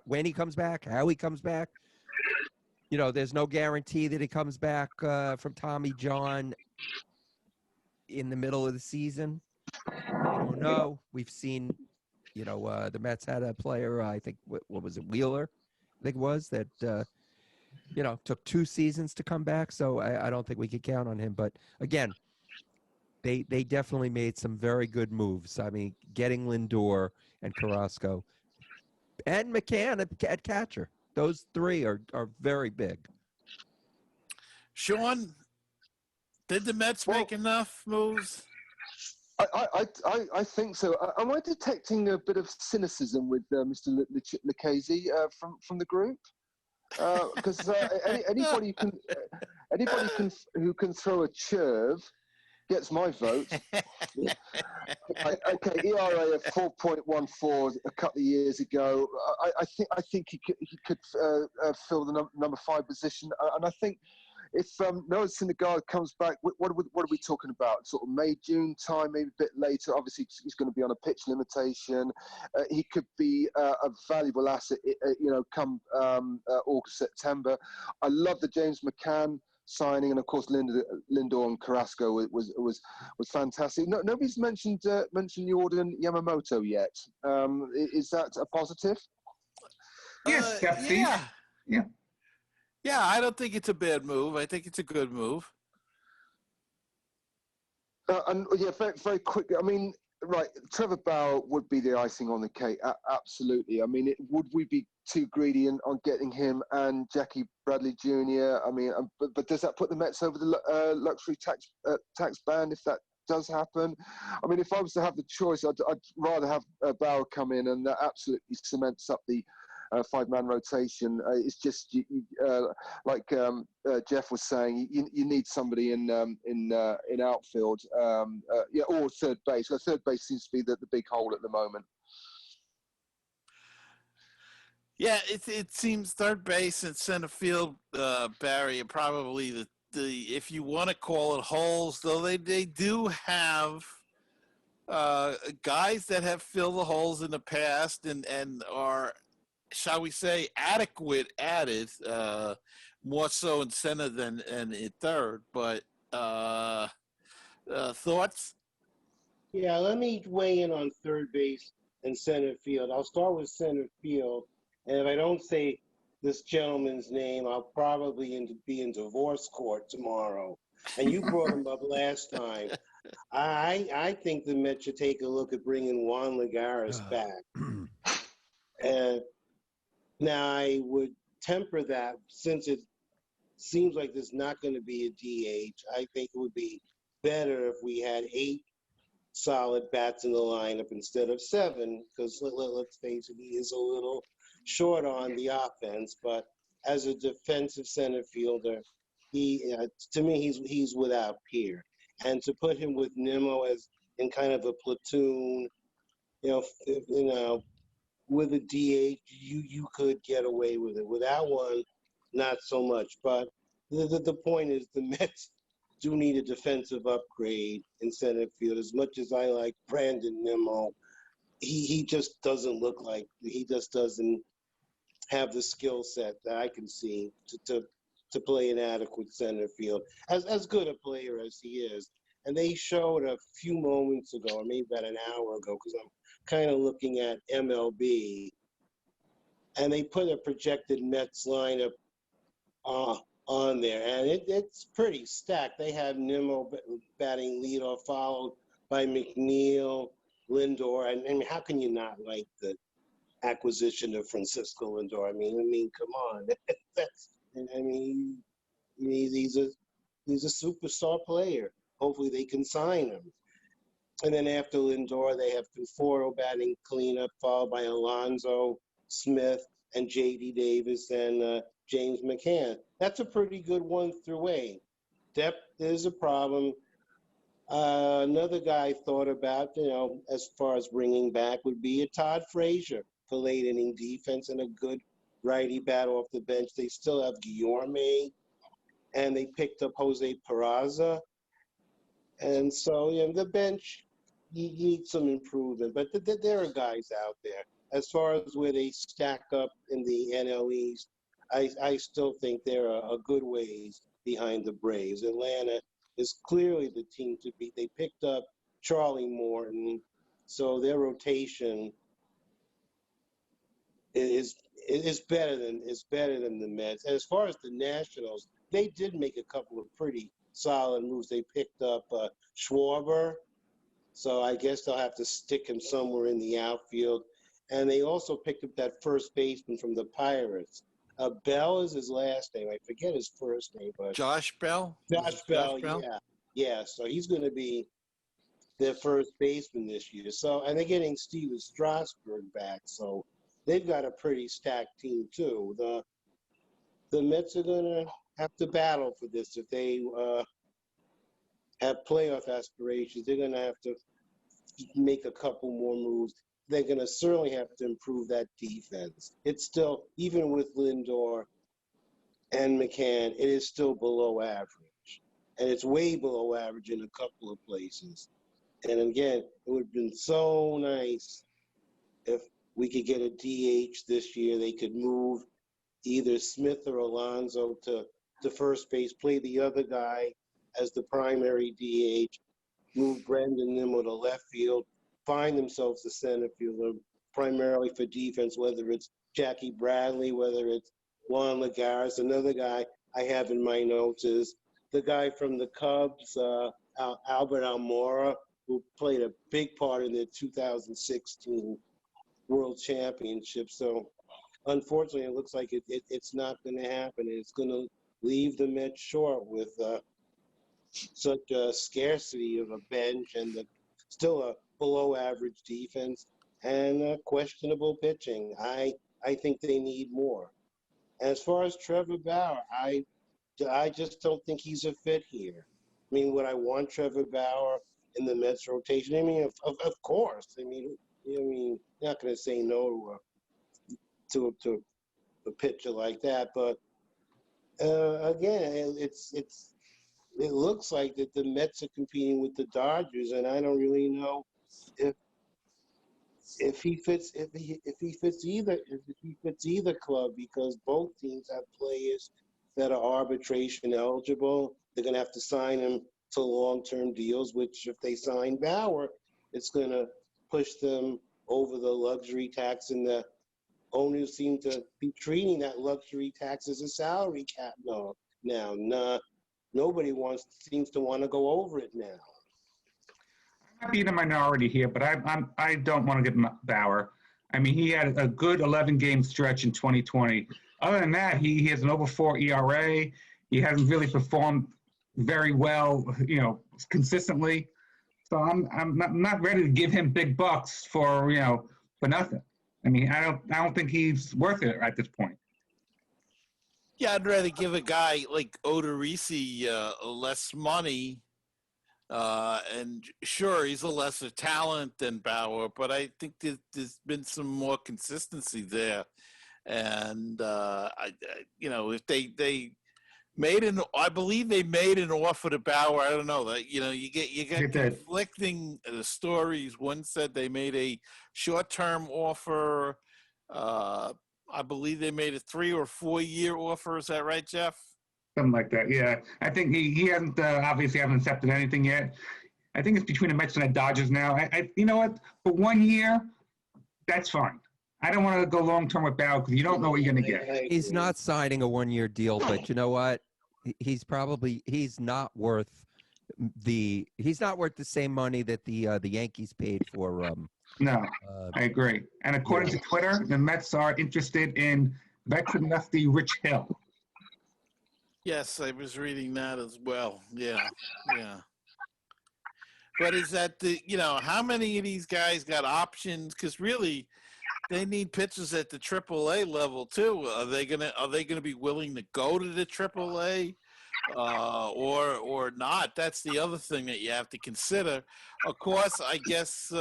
when he comes back, how he comes back. There's no guarantee that he comes back from Tommy John in the middle of the season. I don't know. We've seen, the Mets had a player, I think, what was it, Wheeler? I think it was, that, took 2 seasons to come back. So I don't think we could count on him. But again, they definitely made some very good moves. I mean, getting Lindor and Carrasco and McCann at catcher. Those 3 are very big. Sean, did the Mets make enough moves? I think so. Am I detecting a bit of cynicism with Mr. Lucchesi from the group? Because anybody who can throw a curve gets my vote. Okay, ERA of 4.14 a couple of years ago. I think he could fill the number 5 position, and I think. If Noah Syndergaard comes back, what are we talking about? Sort of May, June time, maybe a bit later. Obviously, he's going to be on a pitch limitation. He could be a valuable asset, come August, September. I love the James McCann signing, and of course, Lindor and Carrasco was fantastic. Nobody's mentioned Jordan Yamamoto yet. Is that a positive? Yes, yeah. Yeah, I don't think it's a bad move. I think it's a good move. Very, very quick. I mean, right, Trevor Bauer would be the icing on the cake. Absolutely. I mean, would we be too greedy on getting him and Jackie Bradley Jr.? I mean, but does that put the Mets over the luxury tax band if that does happen? I mean, if I was to have the choice, I'd rather have Bauer come in, and that absolutely cements up the 5-man rotation. It's just like Jeff was saying, you need somebody in outfield, or third base. So third base seems to be the big hole at the moment. Yeah, it seems third base and center field, Barry, are probably the if you want to call it holes, though they do have guys that have filled the holes in the past and are, shall we say, adequate at it, more so in center than in third. But thoughts? Yeah, let me weigh in on third base and center field. I'll start with center field, and if I don't say this gentleman's name, I'll probably be in divorce court tomorrow. And you brought him up last time. I think the Mets should take a look at bringing Juan Lagares back. And now I would temper that since it seems like there's not going to be a DH. I think it would be better if we had 8 solid bats in the lineup instead of 7, because let's face it, he is a little short on the offense. But as a defensive center fielder, he to me he's without peer. And to put him with Nimmo as in kind of a platoon, you know, with a DH, you could get away with it. Without one, not so much. But the point is, the Mets do need a defensive upgrade in center field. As much as I like Brandon Nimmo, he just doesn't look like, he just doesn't have the skill set that I can see to play an adequate center field. As good a player as he is. And they showed a few moments ago, or maybe about an hour ago, because I'm kind of looking at MLB, and they put a projected Mets lineup on there, and it's pretty stacked. They have Nimmo batting leadoff, followed by McNeil, Lindor, and how can you not like the acquisition of Francisco Lindor? I mean, come on, he's a superstar player. Hopefully, they can sign him. And then after Lindor, they have Conforto batting cleanup, followed by Alonso, Smith, and J.D. Davis and James McCann. That's a pretty good 1 through 8. Depth is a problem. Another guy I thought about, as far as bringing back, would be a Todd Frazier for late inning defense and a good righty bat off the bench. They still have Guillorme, and they picked up Jose Peraza. And so, the bench, you need some improvement. But there are guys out there. As far as where they stack up in the NL East, I still think they're a good ways behind the Braves. Atlanta is clearly the team to beat. They picked up Charlie Morton, so their rotation is better than the Mets. And as far as the Nationals, they did make a couple of pretty solid moves. They picked up Schwarber, so I guess they'll have to stick him somewhere in the outfield. And they also picked up that first baseman from the Pirates. Bell is his last name. I forget his first name, but Josh Bell. Josh Bell, yeah. So he's going to be their first baseman this year. So, and they're getting Steven Strasburg back, so they've got a pretty stacked team too. The Mets are going to have to battle for this if they have playoff aspirations. They're going to have to make a couple more moves. They're going to certainly have to improve that defense. It's still, even with Lindor and McCann, it is still below average. And it's way below average in a couple of places. And again, it would have been so nice if we could get a DH this year. They could move either Smith or Alonso to first base, play the other guy as the primary DH, move Brandon Nimmo to left field, find themselves a center fielder, primarily for defense, whether it's Jackie Bradley, whether it's Juan Lagares. Another guy I have in my notes is the guy from the Cubs, Albert Almora, who played a big part in the 2016 World Championship. So unfortunately, it looks like it's not going to happen. It's going to leave the Mets short with such a scarcity of a bench and still a below average defense and questionable pitching. I think they need more. As far as Trevor Bauer, I just don't think he's a fit here. I mean, would I want Trevor Bauer in the Mets rotation? I mean, of course. I mean, you're not going to say no to a pitcher like that. But again, it looks like that the Mets are competing with the Dodgers, and I don't really know if he fits either club, because both teams have players that are arbitration eligible. They're going to have to sign him to long-term deals, which if they sign Bauer, it's going to push them over the luxury tax, and the owners seem to be treating that luxury tax as a salary cap. No, now, nah, nobody seems to want to go over it now. I might be in a minority here, but I don't want to give him Bauer. I mean, he had a good 11-game stretch in 2020. Other than that, he has an over 4 ERA. He hasn't really performed very well, consistently. So I'm not ready to give him big bucks for nothing. I mean, I don't think he's worth it at this point. Yeah, I'd rather give a guy like Odorizzi less money. And sure, he's a lesser talent than Bauer, but I think there's been some more consistency there. And if they made I believe they made an offer to Bauer. I don't know that you get conflicting stories. One said they made a short-term offer. I believe they made a 3 or 4 year offer. Is that right, Jeff? Something like that, yeah. I think he hasn't obviously haven't accepted anything yet. I think it's between the Mets and the Dodgers now. You know what? For 1 year, that's fine. I don't want to go long term with Bauer because you don't know what you're going to get. He's not signing a 1-year deal, but you know what? He's not worth the same money that the Yankees paid for. No, I agree. And according to Twitter, the Mets are interested in veteran lefty Rich Hill. Yes, I was reading that as well. Yeah. But is that how many of these guys got options? Because really, they need pitchers at the AAA level too. Are they gonna be willing to go to the AAA, or not? That's the other thing that you have to consider. Of course, I guess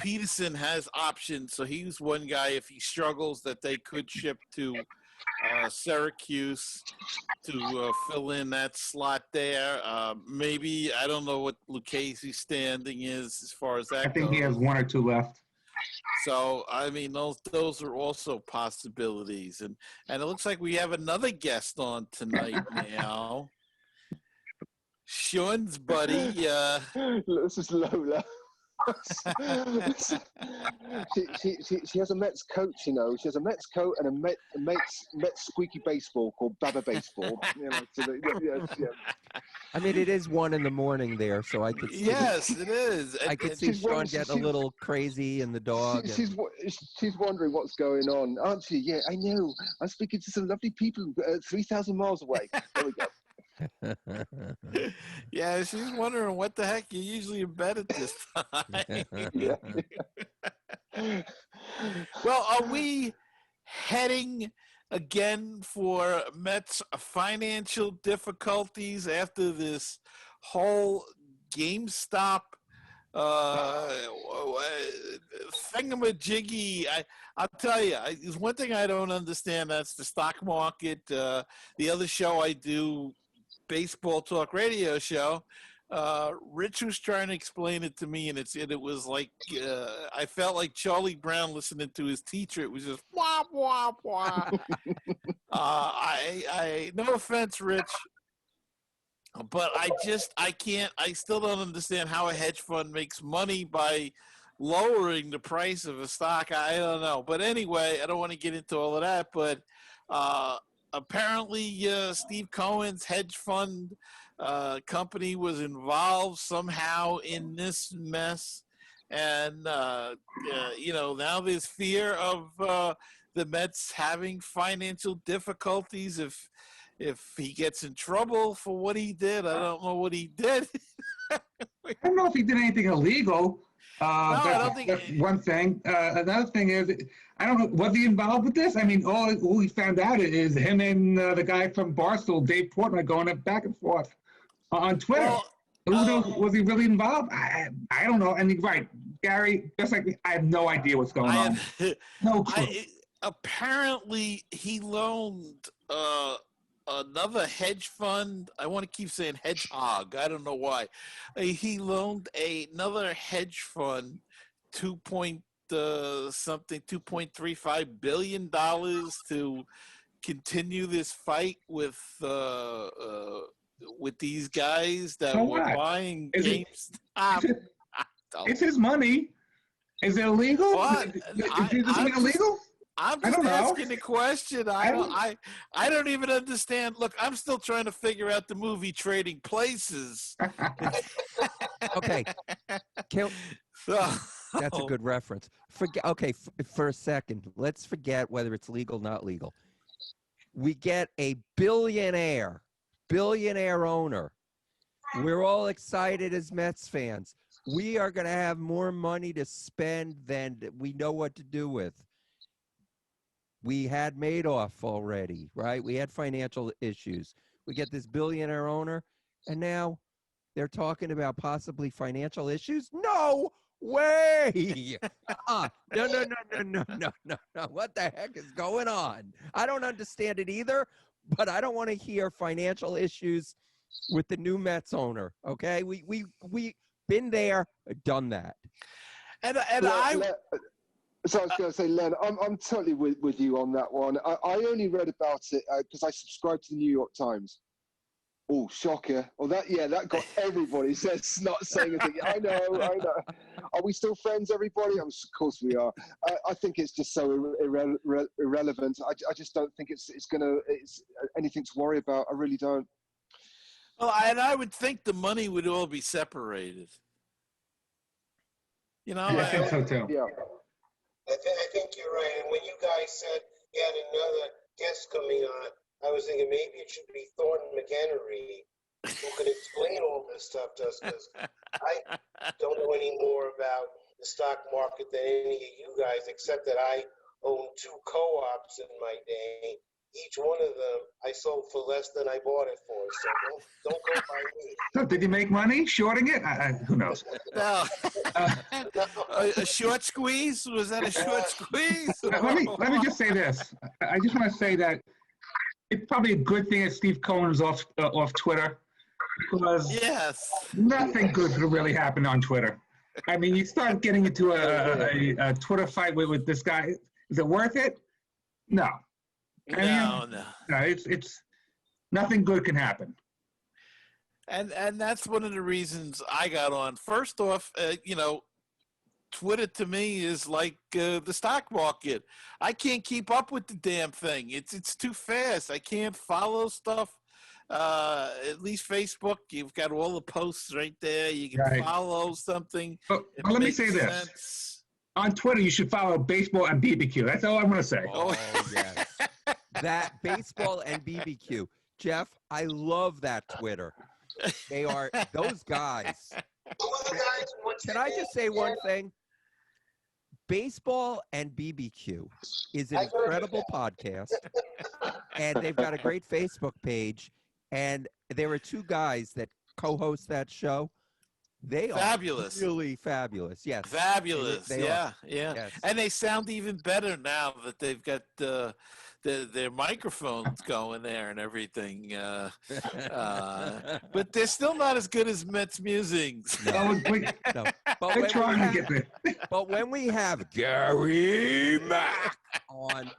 Peterson has options, so he's one guy. If he struggles, that they could ship to Syracuse to fill in that slot there. Maybe, I don't know what Lucchese's standing is as far as that goes. I think he has 1 or 2 left. So, I mean, those are also possibilities. And it looks like we have another guest on tonight now. Sean's buddy. This is Lola. she has a Mets coat, She has a Mets coat and a Mets squeaky baseball called Baba Baseball. I mean, it is 1 a.m. there, so I could see. Yes, it is. I could see Sean getting a little crazy and the dog. She's wondering what's going on, aren't she? Yeah, I know. I'm speaking to some lovely people 3,000 miles away. There we go. Yeah, she's wondering what the heck you're usually in bed at this time. Well, are we heading again for Mets financial difficulties after this whole GameStop thingamajiggy? I'll tell you, there's one thing I don't understand. That's the stock market. The other show I do, baseball talk radio show, Rich was trying to explain it to me, and it was like I felt like Charlie Brown listening to his teacher. It was just wah wah wah. I no offense, Rich, but I still don't understand how a hedge fund makes money by lowering the price of a stock. I don't know, but anyway, I don't want to get into all of that, but apparently, Steve Cohen's hedge fund company was involved somehow in this mess. And, now there's fear of the Mets having financial difficulties if he gets in trouble for what he did. I don't know what he did. I don't know if he did anything illegal. I don't think that's one thing. Another thing is, I don't know, was he involved with this? I mean, all we found out is him and the guy from Barstool, Dave Portman, going back and forth on Twitter. Well, Who knows, was he really involved? I don't know. And you're right, Gary, just like me, I have no idea what's going on. No clue. Apparently, he loaned another hedge fund. I want to keep saying hedgehog. I don't know why. He loaned another hedge fund $2.35 billion to continue this fight with these guys that were buying GameStop. It's his money. Is it illegal? What? Is this thing illegal? I'm I just don't know. asking the question. I don't even understand. Look, I'm still trying to figure out the movie Trading Places. Okay, can, So, that's a good reference. Forget. Okay, for a second, let's forget whether it's legal, not legal. We get a billionaire owner. We're all excited as Mets fans. We are going to have more money to spend than we know what to do with. We had Madoff already, right? We had financial issues. We get this billionaire owner, and now they're talking about possibly financial issues? No way! No. What the heck is going on? I don't understand it either, but I don't want to hear financial issues with the new Mets owner, okay? We been there, done that. and So I was going to say, Len, I'm totally with you on that one. I only read about it because I subscribed to the New York Times. Oh, shocker! Well, that got everybody not saying anything. I know. Are we still friends, everybody? Of course we are. I think it's just so irrelevant. I just don't think it's anything to worry about. I really don't. well, and I would think the money would all be separated. You know, I think so too. Yeah. I think you're right. And when you guys said you had another guest coming on, I was thinking maybe it should be Thornton McHenry who could explain all this stuff to us, because I don't know any more about the stock market than any of you guys, except that I own 2 co-ops in my day. Each one of them I sold for less than I bought it for. So don't go by me. So did you make money shorting it? Who knows? no. A short squeeze? Was that a short squeeze? Let me just say this. I just want to say that it's probably a good thing that Steve Cohen's off Twitter, because Yes. nothing good could really happen on Twitter. I mean, you start getting into a Twitter fight with this guy. Is it worth it? No. No. No. It's nothing good can happen. And that's one of the reasons I got on. First off, Twitter to me is like the stock market. I can't keep up with the damn thing. It's too fast. I can't follow stuff. At least Facebook, you've got all the posts right there. You can Right. follow something. But let me say this. Sense. On Twitter, you should follow baseball and BBQ. That's all I'm going to say. Oh, yes. That baseball and BBQ. Jeff, I love that Twitter. They are those guys. Can I just say one thing? Baseball and BBQ is an incredible podcast, and they've got a great Facebook page, and there are 2 guys that co-host that show. They Fabulous. are really fabulous. Yes. Fabulous. They yeah. are. Yeah. Yes. And they sound even better now that they've got their microphones going there and everything. But they're still not as good as MetsMusings. No. They're trying to get there. But when we have Gary Mack on,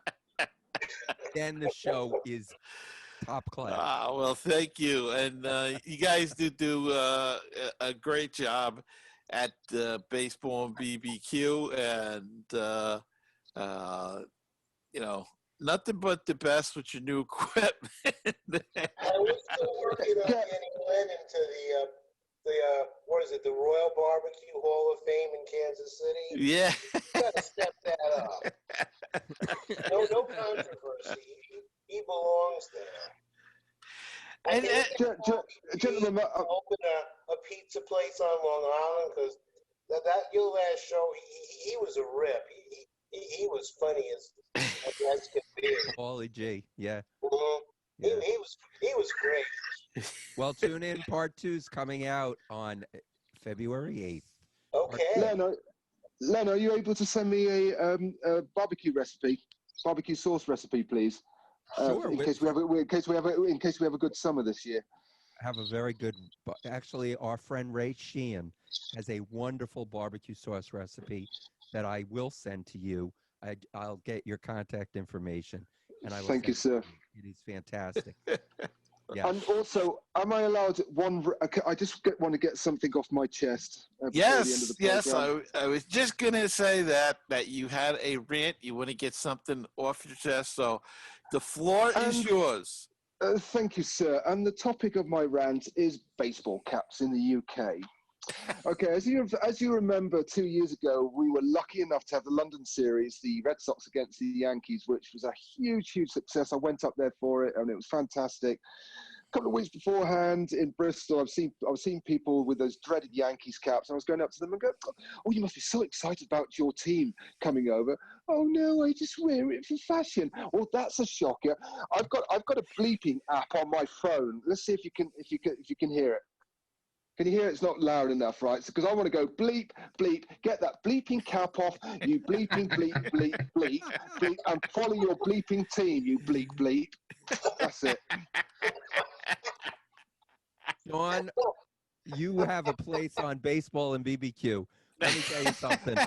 then the show is top class. Well, thank you. And you guys do a great job at Baseball and BBQ. And, nothing but the best with your new equipment. I was still working on getting Len into the Royal Barbecue Hall of Fame in Kansas City. Yeah. You gotta step that up. No controversy. He belongs there. And, Gentlemen, Open a pizza place on Long Island, because that your last show, he was a rip. He was funny as can be. Paulie G, yeah. Mhm. Yeah. He was great. Well, tune in. Part 2's coming out on February 8th. Okay. Len, are you able to send me a barbecue sauce recipe, please? Sure. In case we have a good summer this year. Have a very good. Actually, our friend Ray Sheehan has a wonderful barbecue sauce recipe that I will send to you. I'll get your contact information, and I will. Thank you, sir. It is fantastic. Yeah. And also, am I allowed one? I just want to get something off my chest. Before the end of the Yes. program. I was just gonna say that you had a rant. You want to get something off your chest, so the floor is yours. Thank you, sir. And the topic of my rant is baseball caps in the UK. Okay, as you remember, 2 years ago, we were lucky enough to have the London series, the Red Sox against the Yankees, which was a huge success. I went up there for it, and it was fantastic. A couple of weeks beforehand in Bristol, I was seeing people with those dreaded Yankees caps. And I was going up to them and go, "Oh, you must be so excited about your team coming over." "Oh no, I just wear it for fashion." Well, that's a shocker. I've got a bleeping app on my phone. Let's see if you can hear it. Can you hear it? It's not loud enough, right? Because I want to go bleep, bleep, get that bleeping cap off, you bleeping, bleep, bleep, bleep, bleep, and follow your bleeping team, you bleep, bleep. That's it. Sean, you have a place on baseball and BBQ. Let me tell you something.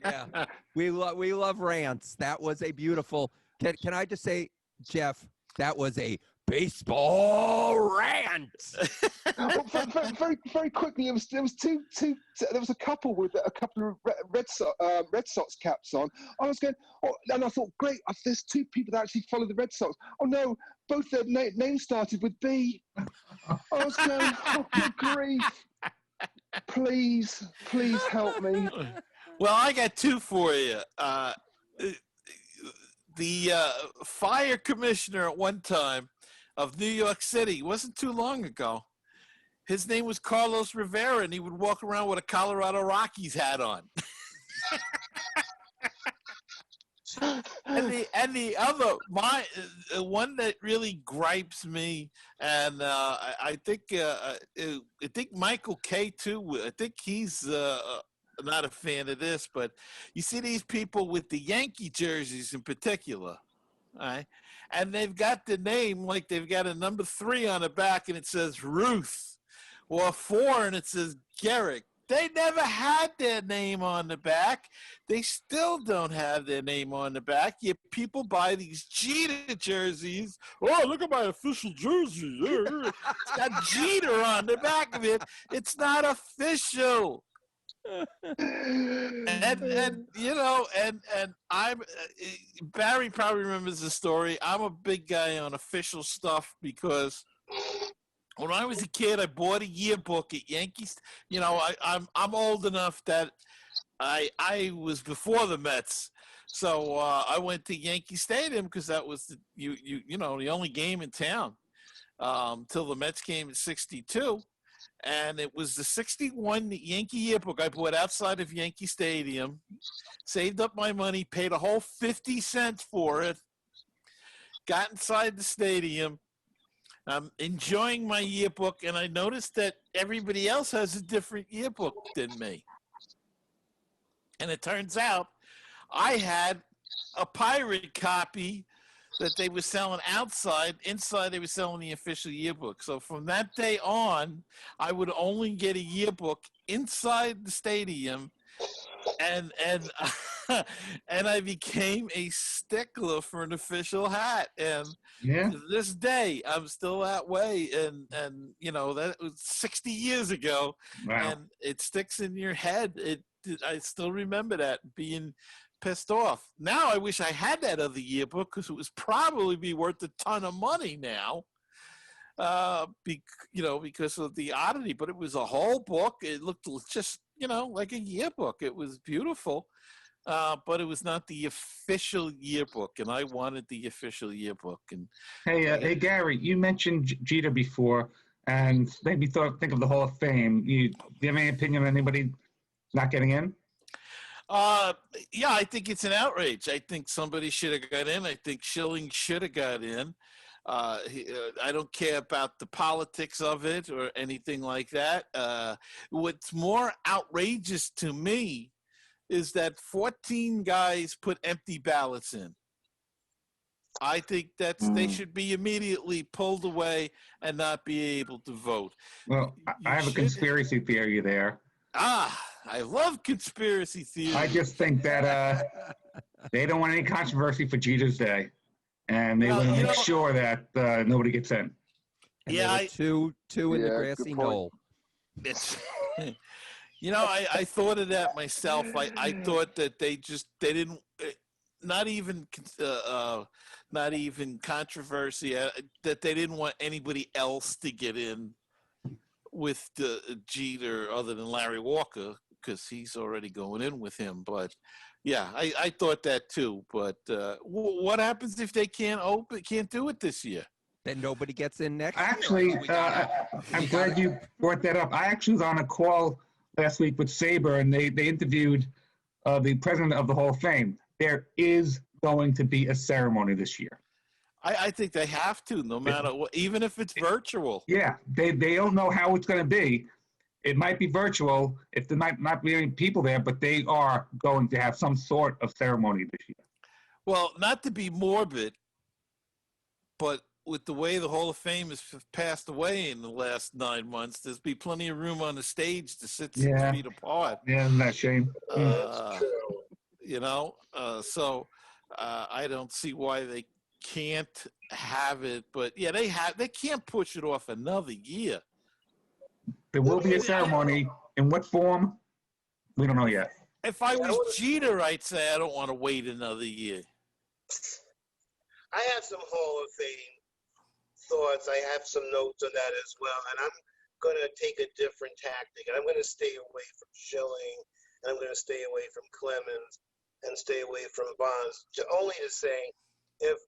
Yeah, we love rants. That was a beautiful. Can I just say, Jeff, that was a baseball rant. Well, very quickly, there was a couple with a couple of Red Sox caps on. I was going, and I thought, great, there's two people that actually follow the Red Sox. Oh no, both their names started with B. I was going, oh, good grief. Please help me. Well, I got two for you. The fire commissioner at one time of New York City, wasn't too long ago. His name was Carlos Rivera, and he would walk around with a Colorado Rockies hat on. and the other, one that really gripes me, and I think Michael K too. I think he's not a fan of this, but you see these people with the Yankee jerseys in particular, all right? And they've got the name, like they've got a number 3 on the back and it says Ruth, or 4 and it says Garrick. They never had their name on the back. They still don't have their name on the back. Yet people buy these Jeter jerseys. Oh, look at my official jersey. It's got Jeter on the back of it. It's not official. and you know, and I'm Barry probably remembers the story. I'm a big guy on official stuff because when I was a kid, I bought a yearbook at Yankees. You know, I'm old enough that I was before the Mets, so I went to Yankee Stadium because that was the only game in town till the Mets came in '62. And it was the 61 Yankee yearbook I bought outside of Yankee Stadium, saved up my money, paid a whole 50 cents for it, got inside the stadium. I'm enjoying my yearbook, and I noticed that everybody else has a different yearbook than me. And it turns out I had a pirate copy that they were selling outside. Inside, they were selling the official yearbook. So from that day on, I would only get a yearbook inside the stadium, and and I became a stickler for an official hat. And to this day, I'm still that way. And you know, that was 60 years ago. Wow. And it sticks in your head. I still remember that being pissed off. Now I wish I had that other yearbook because it was probably be worth a ton of money now, because of the oddity. But it was a whole book. It looked just, like a yearbook. It was beautiful, but it was not the official yearbook, and I wanted the official yearbook. And hey, Gary, you mentioned Jeter before, and maybe think of the Hall of Fame. Do you have any opinion on anybody not getting in? Yeah, I think it's an outrage. I think somebody should have got in. I think Schilling should have got in. I don't care about the politics of it or anything like that. What's more outrageous to me is that 14 guys put empty ballots in. I think they should be immediately pulled away and not be able to vote. Well, I have a conspiracy theory there. I love conspiracy theories. I just think that they don't want any controversy for Jeter's Day, and they want to make sure that nobody gets in. And Yeah, there were two in the Yeah, good grassy point. knoll. it's I thought of that myself. I thought that they didn't not even not even controversy that they didn't want anybody else to get in with the Jeter other than Larry Walker because he's already going in with him. But yeah, I thought that too. But what happens if they can't do it this year? Then nobody gets in next Actually, year. I'm glad you brought that up. I actually was on a call last week with Saber, and they interviewed the president of the Hall of Fame. There is going to be a ceremony this year. I think they have to, no matter what, even if it's virtual. Yeah, they don't know how it's going to be. It might be virtual if there might not be any people there, but they are going to have some sort of ceremony this year. Well, not to be morbid, but with the way the Hall of Fame has passed away in the last 9 months, there's be plenty of room on the stage to sit 6 feet apart. Yeah, isn't that a shame? That's true. So I don't see why they can't have it. But yeah, they can't push it off another year. There will be a ceremony. In what form? We don't know yet. If I was Jeter, I'd say I don't want to wait another year. I have some Hall of Fame thoughts. I have some notes on that as well, and I'm going to take a different tactic. And I'm going to stay away from Schilling, and I'm going to stay away from Clemens, and stay away from Bonds. Only to say, if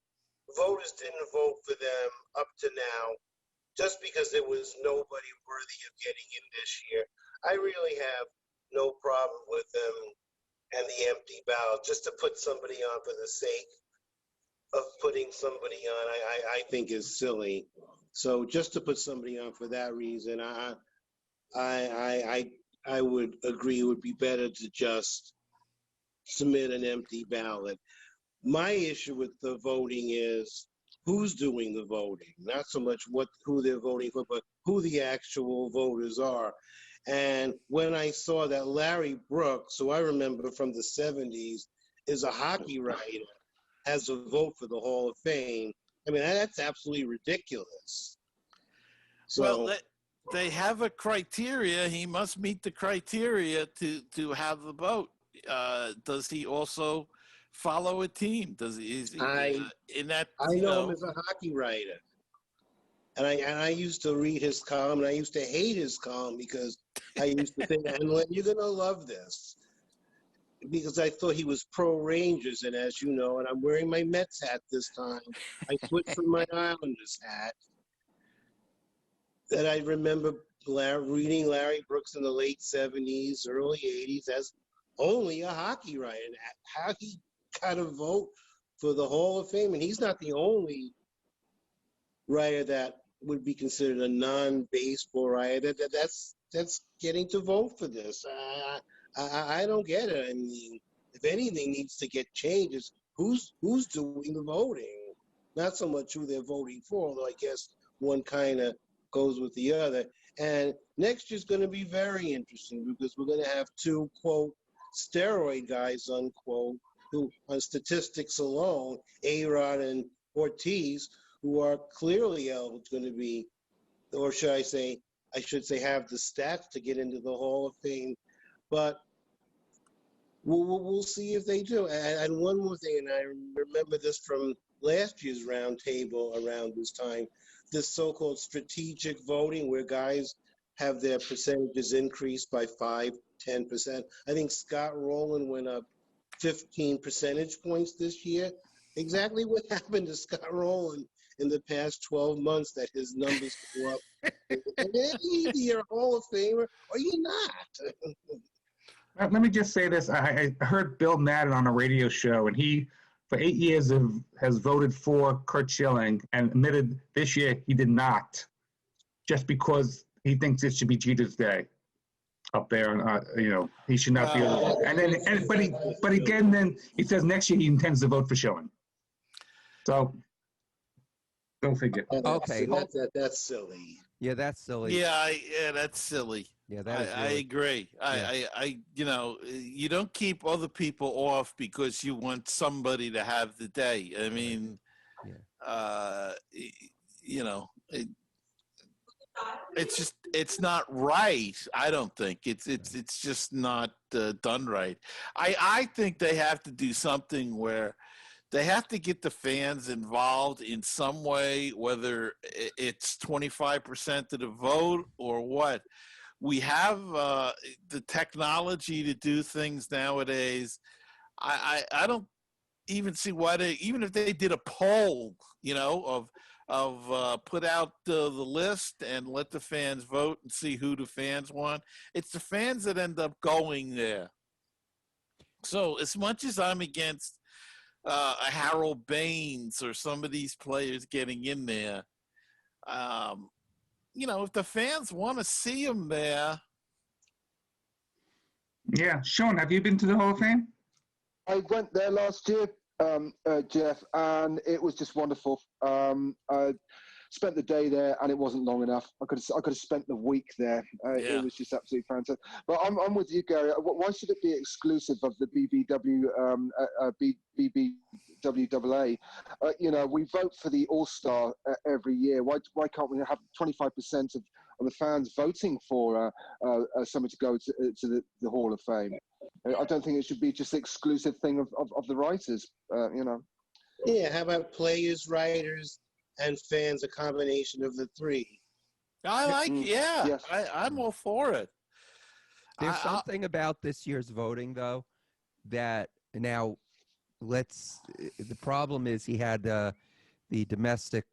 voters didn't vote for them up to now, just because there was nobody worthy of getting in this year, I really have no problem with them and the empty ballot. Just to put somebody on for the sake of putting somebody on, I think is silly. So just to put somebody on for that reason, I would agree it would be better to just submit an empty ballot. My issue with the voting is who's doing the voting, not so much who they're voting for, but who the actual voters are. And when I saw that Larry Brooks, who I remember from the 70s, is a hockey writer, has a vote for the Hall of Fame, I mean, that's absolutely ridiculous. So, Well, they have a criteria. He must meet the criteria to have the vote. Does he also follow a team? Does he? In that? I know him as a hockey writer. And I used to read his column, and I used to hate his column because I used to think, and you're going to love this, because I thought he was pro-Rangers, and as you know, and I'm wearing my Mets hat this time, I switched from my Islanders hat, that I remember reading Larry Brooks in the late 70s, early 80s as only a hockey writer, and how he got a vote for the Hall of Fame, and he's not the only writer that would be considered a non-baseball writer that's getting to vote for this. I don't get it. I mean, if anything needs to get changed, is who's doing the voting, not so much who they're voting for. Although I guess one kind of goes with the other. And next year's going to be very interesting because we're going to have two quote steroid guys unquote who, on statistics alone, A-Rod and Ortiz, who are clearly going to be, or I should say, have the stats to get into the Hall of Fame. But we'll see if they do. And one more thing, and I remember this from last year's roundtable around this time, this so-called strategic voting where guys have their percentages increased by 5-10%. I think Scott Rowland went up 15 percentage points this year. Exactly what happened to Scott Rowland in the past 12 months that his numbers go up. And either you're a Hall of Famer or you're not. Let me just say this. I heard Bill Madden on a radio show, and he, for 8 years, has voted for Curt Schilling and admitted this year he did not, just because he thinks it should be Jeter's day up there. And, he should not be. But again, then he says next year he intends to vote for Schilling. So, don't figure. Okay. That's silly. Yeah, that's silly. Yeah, that's silly. Yeah, that is I really, agree. Yeah. You don't keep other people off because you want somebody to have the day. I mean, it's not right. I don't think it's just not done right. I think they have to do something where they have to get the fans involved in some way, whether it's 25% of the vote or what. We have the technology to do things nowadays. I don't even see why they, even if they did a poll, of put out the list and let the fans vote and see who the fans want. It's the fans that end up going there. So as much as I'm against a Harold Baines or some of these players getting in there, if the fans want to see them there. Yeah, Sean, have you been to the Hall of Fame? I went there last year, Jeff, and it was just wonderful. I spent the day there, and it wasn't long enough. I could have spent the week there. Yeah. It was just absolutely fantastic. But I'm with you, Gary. Why should it be exclusive of the BBWAA? We vote for the All-Star every year. Why can't we have 25% of the fans voting for someone to go to the Hall of Fame? I don't think it should be just the exclusive thing of the writers. Yeah, how about players, writers, and fans, a combination of the three? Yes. I'm all for it. There's something about this year's voting, though, that now the problem is he had the domestic,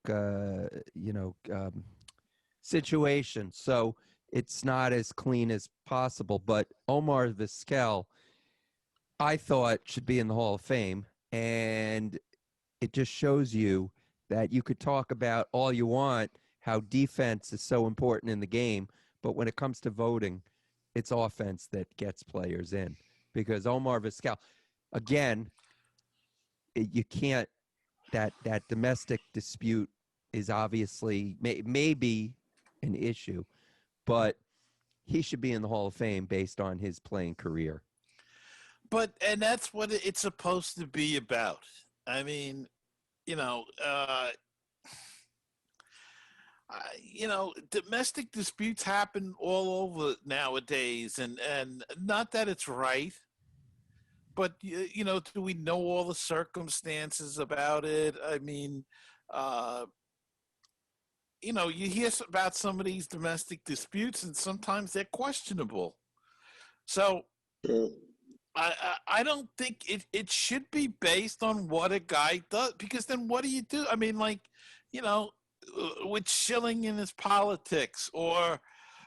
situation. So it's not as clean as possible. But Omar Vizquel, I thought, should be in the Hall of Fame. And it just shows you that you could talk about all you want, how defense is so important in the game. But when it comes to voting, it's offense that gets players in. Because Omar Vizquel, again, you can't, that domestic dispute is obviously maybe an issue, but he should be in the Hall of Fame based on his playing career. And that's what it's supposed to be about. I mean, domestic disputes happen all over nowadays, and not that it's right, but do we know all the circumstances about it? I mean, you hear about some of these domestic disputes, and sometimes they're questionable. So I don't think it should be based on what a guy does, because then what do you do? I mean, with Schilling in his politics, or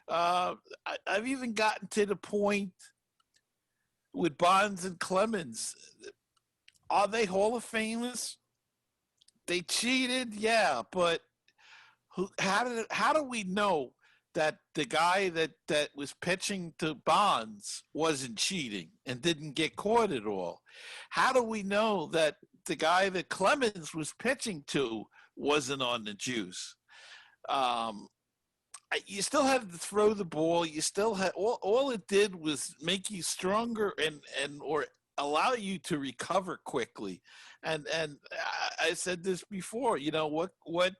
I've even gotten to the point with Bonds and Clemens. Are they Hall of Famers? They cheated, yeah, but how do we know that the guy that was pitching to Bonds wasn't cheating and didn't get caught at all? How do we know that the guy that Clemens was pitching to wasn't on the juice? You still had to throw the ball. You still had all it did was make you stronger and or allow you to recover quickly. And I said this before. What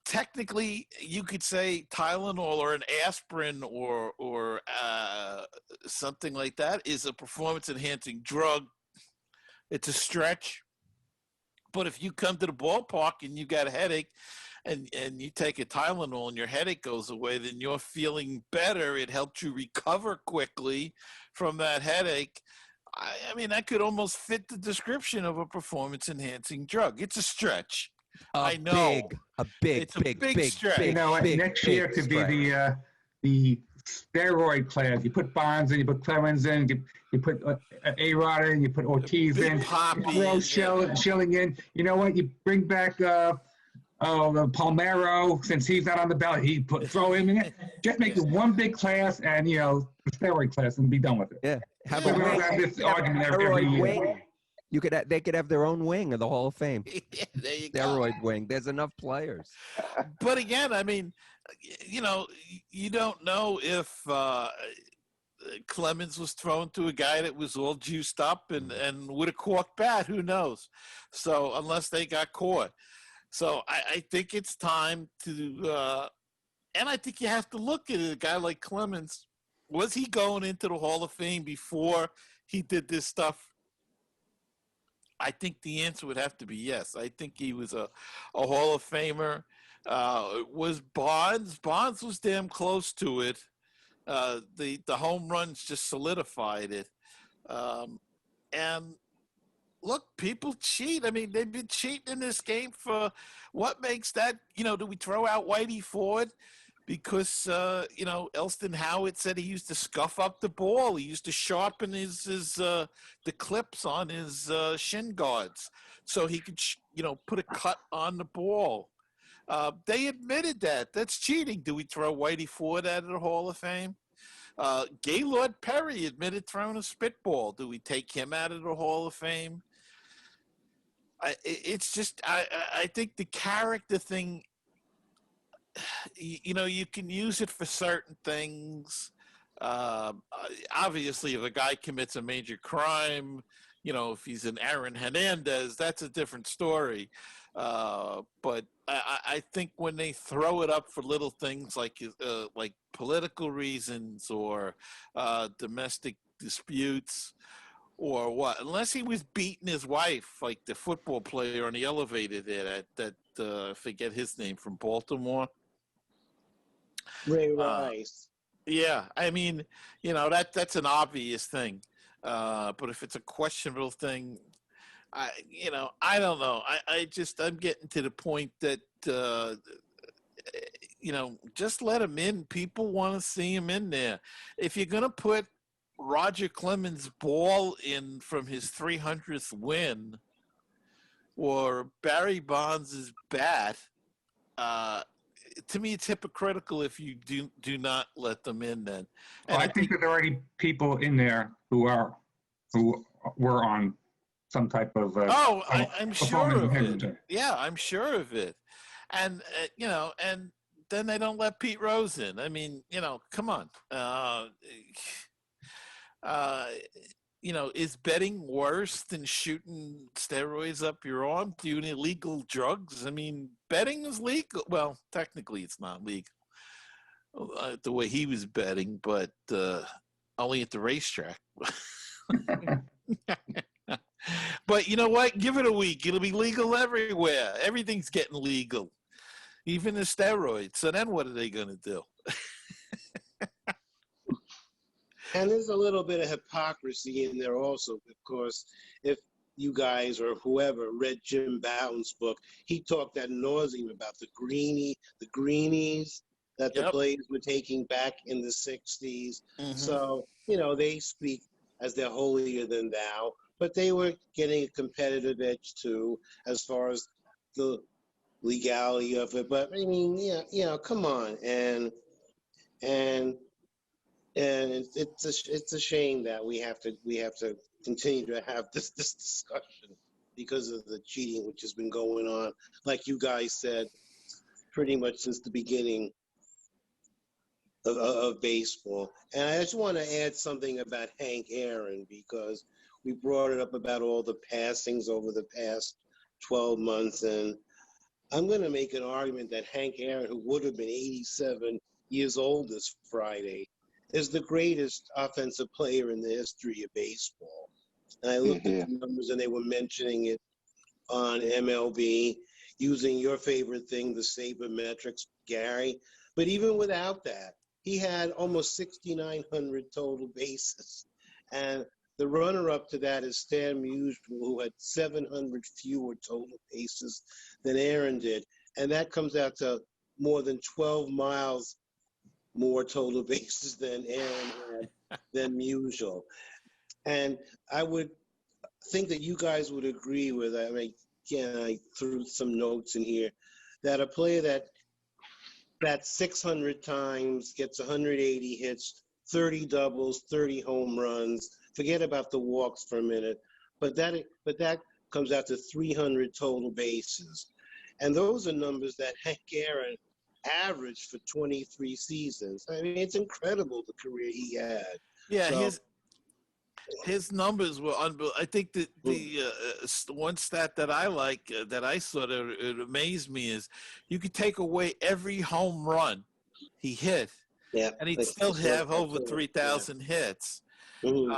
technically you could say Tylenol or an aspirin or something like that is a performance enhancing drug. It's a stretch. But if you come to the ballpark and you got a headache and you take a Tylenol and your headache goes away, then you're feeling better. It helped you recover quickly from that headache. I mean, that could almost fit the description of a performance-enhancing drug. It's a stretch. I know. A big stretch. Next year could be the steroid class. You put Bonds in, you put Clemens in, you put A-Rod in, you put Ortiz Big in, Poppy you throw Schilling in. You know what? You bring back Palmeiro, since he's not on the ballot. Throw him in. Just make it one big class and the steroid class and be done with it. Yeah. Have this argument every year. Wing. They could have their own wing of the Hall of Fame. There you go. Steroid wing. There's enough players. But again, I mean, you don't know if Clemens was thrown to a guy that was all juiced up and with a cork bat. Who knows? So unless they got caught. So I think it's time to And I think you have to look at it. A guy like Clemens, was he going into the Hall of Fame before he did this stuff? I think the answer would have to be yes. I think he was a Hall of Famer. Was Bonds? Bonds was damn close to it. The home runs just solidified it. And look, people cheat. I mean, they've been cheating in this game for what makes that, do we throw out Whitey Ford? Because, Elston Howard said he used to scuff up the ball. He used to sharpen the clips on his shin guards so he could, put a cut on the ball. They admitted that. That's cheating. Do we throw Whitey Ford out of the Hall of Fame? Gaylord Perry admitted throwing a spitball. Do we take him out of the Hall of Fame? It's just, I think the character thing, you can use it for certain things. Obviously, if a guy commits a major crime, if he's an Aaron Hernandez, that's a different story. But I think when they throw it up for little things like political reasons or domestic disputes or what, unless he was beating his wife, like the football player on the elevator there that I forget his name, from Baltimore. Ray Rice. Yeah, I mean, that's an obvious thing. But if it's a questionable thing, I don't know. I'm getting to the point that, just let him in. People want to see him in there. If you're going to put Roger Clemens' ball in from his 300th win or Barry Bonds' bat, to me, it's hypocritical if you do not let them in then. And I think there's already people in there who were on some type of I'm sure of opponent. it. Yeah, I'm sure of it. And and then they don't let Pete Rose in. I mean, come on. Is betting worse than shooting steroids up your arm, doing illegal drugs? I mean, betting is legal. Well, technically it's not legal the way he was betting, but only at the racetrack. But you know what? Give it a week. It'll be legal everywhere. Everything's getting legal, even the steroids. So then what are they going to do? And there's a little bit of hypocrisy in there also, because if you guys or whoever read Jim Bowden's book, he talked ad nauseum about the greenies that the players were taking back in the 60s. Mm-hmm. So, they speak as they're holier than thou, but they were getting a competitive edge too, as far as the legality of it. But I mean, come on. And it's a shame that we have to continue to have this discussion because of the cheating which has been going on, like you guys said, pretty much since the beginning of baseball. And I just want to add something about Hank Aaron, because we brought it up about all the passings over the past 12 months, and I'm going to make an argument that Hank Aaron, who would have been 87 years old this Friday, is the greatest offensive player in the history of baseball. And I looked at the numbers, and they were mentioning it on MLB, using your favorite thing, the sabermetrics, Gary. But even without that, he had almost 6,900 total bases. And the runner-up to that is Stan Musial, who had 700 fewer total bases than Aaron did. And that comes out to more than 12 miles more total bases than Aaron had, than Musial. And I would think that you guys would agree with, I mean, again, I threw some notes in here, that a player that 600 times, gets 180 hits, 30 doubles, 30 home runs, forget about the walks for a minute, but that comes out to 300 total bases. And those are numbers that Hank Aaron averaged for 23 seasons. I mean, it's incredible the career he had. Yeah, so, his numbers were unbelievable. I think that the one stat that I like, that I sort of, it amazed me, is you could take away every home run he hit, Yeah. and he'd Like, still that's have what- over 3,000 hits. Mhm.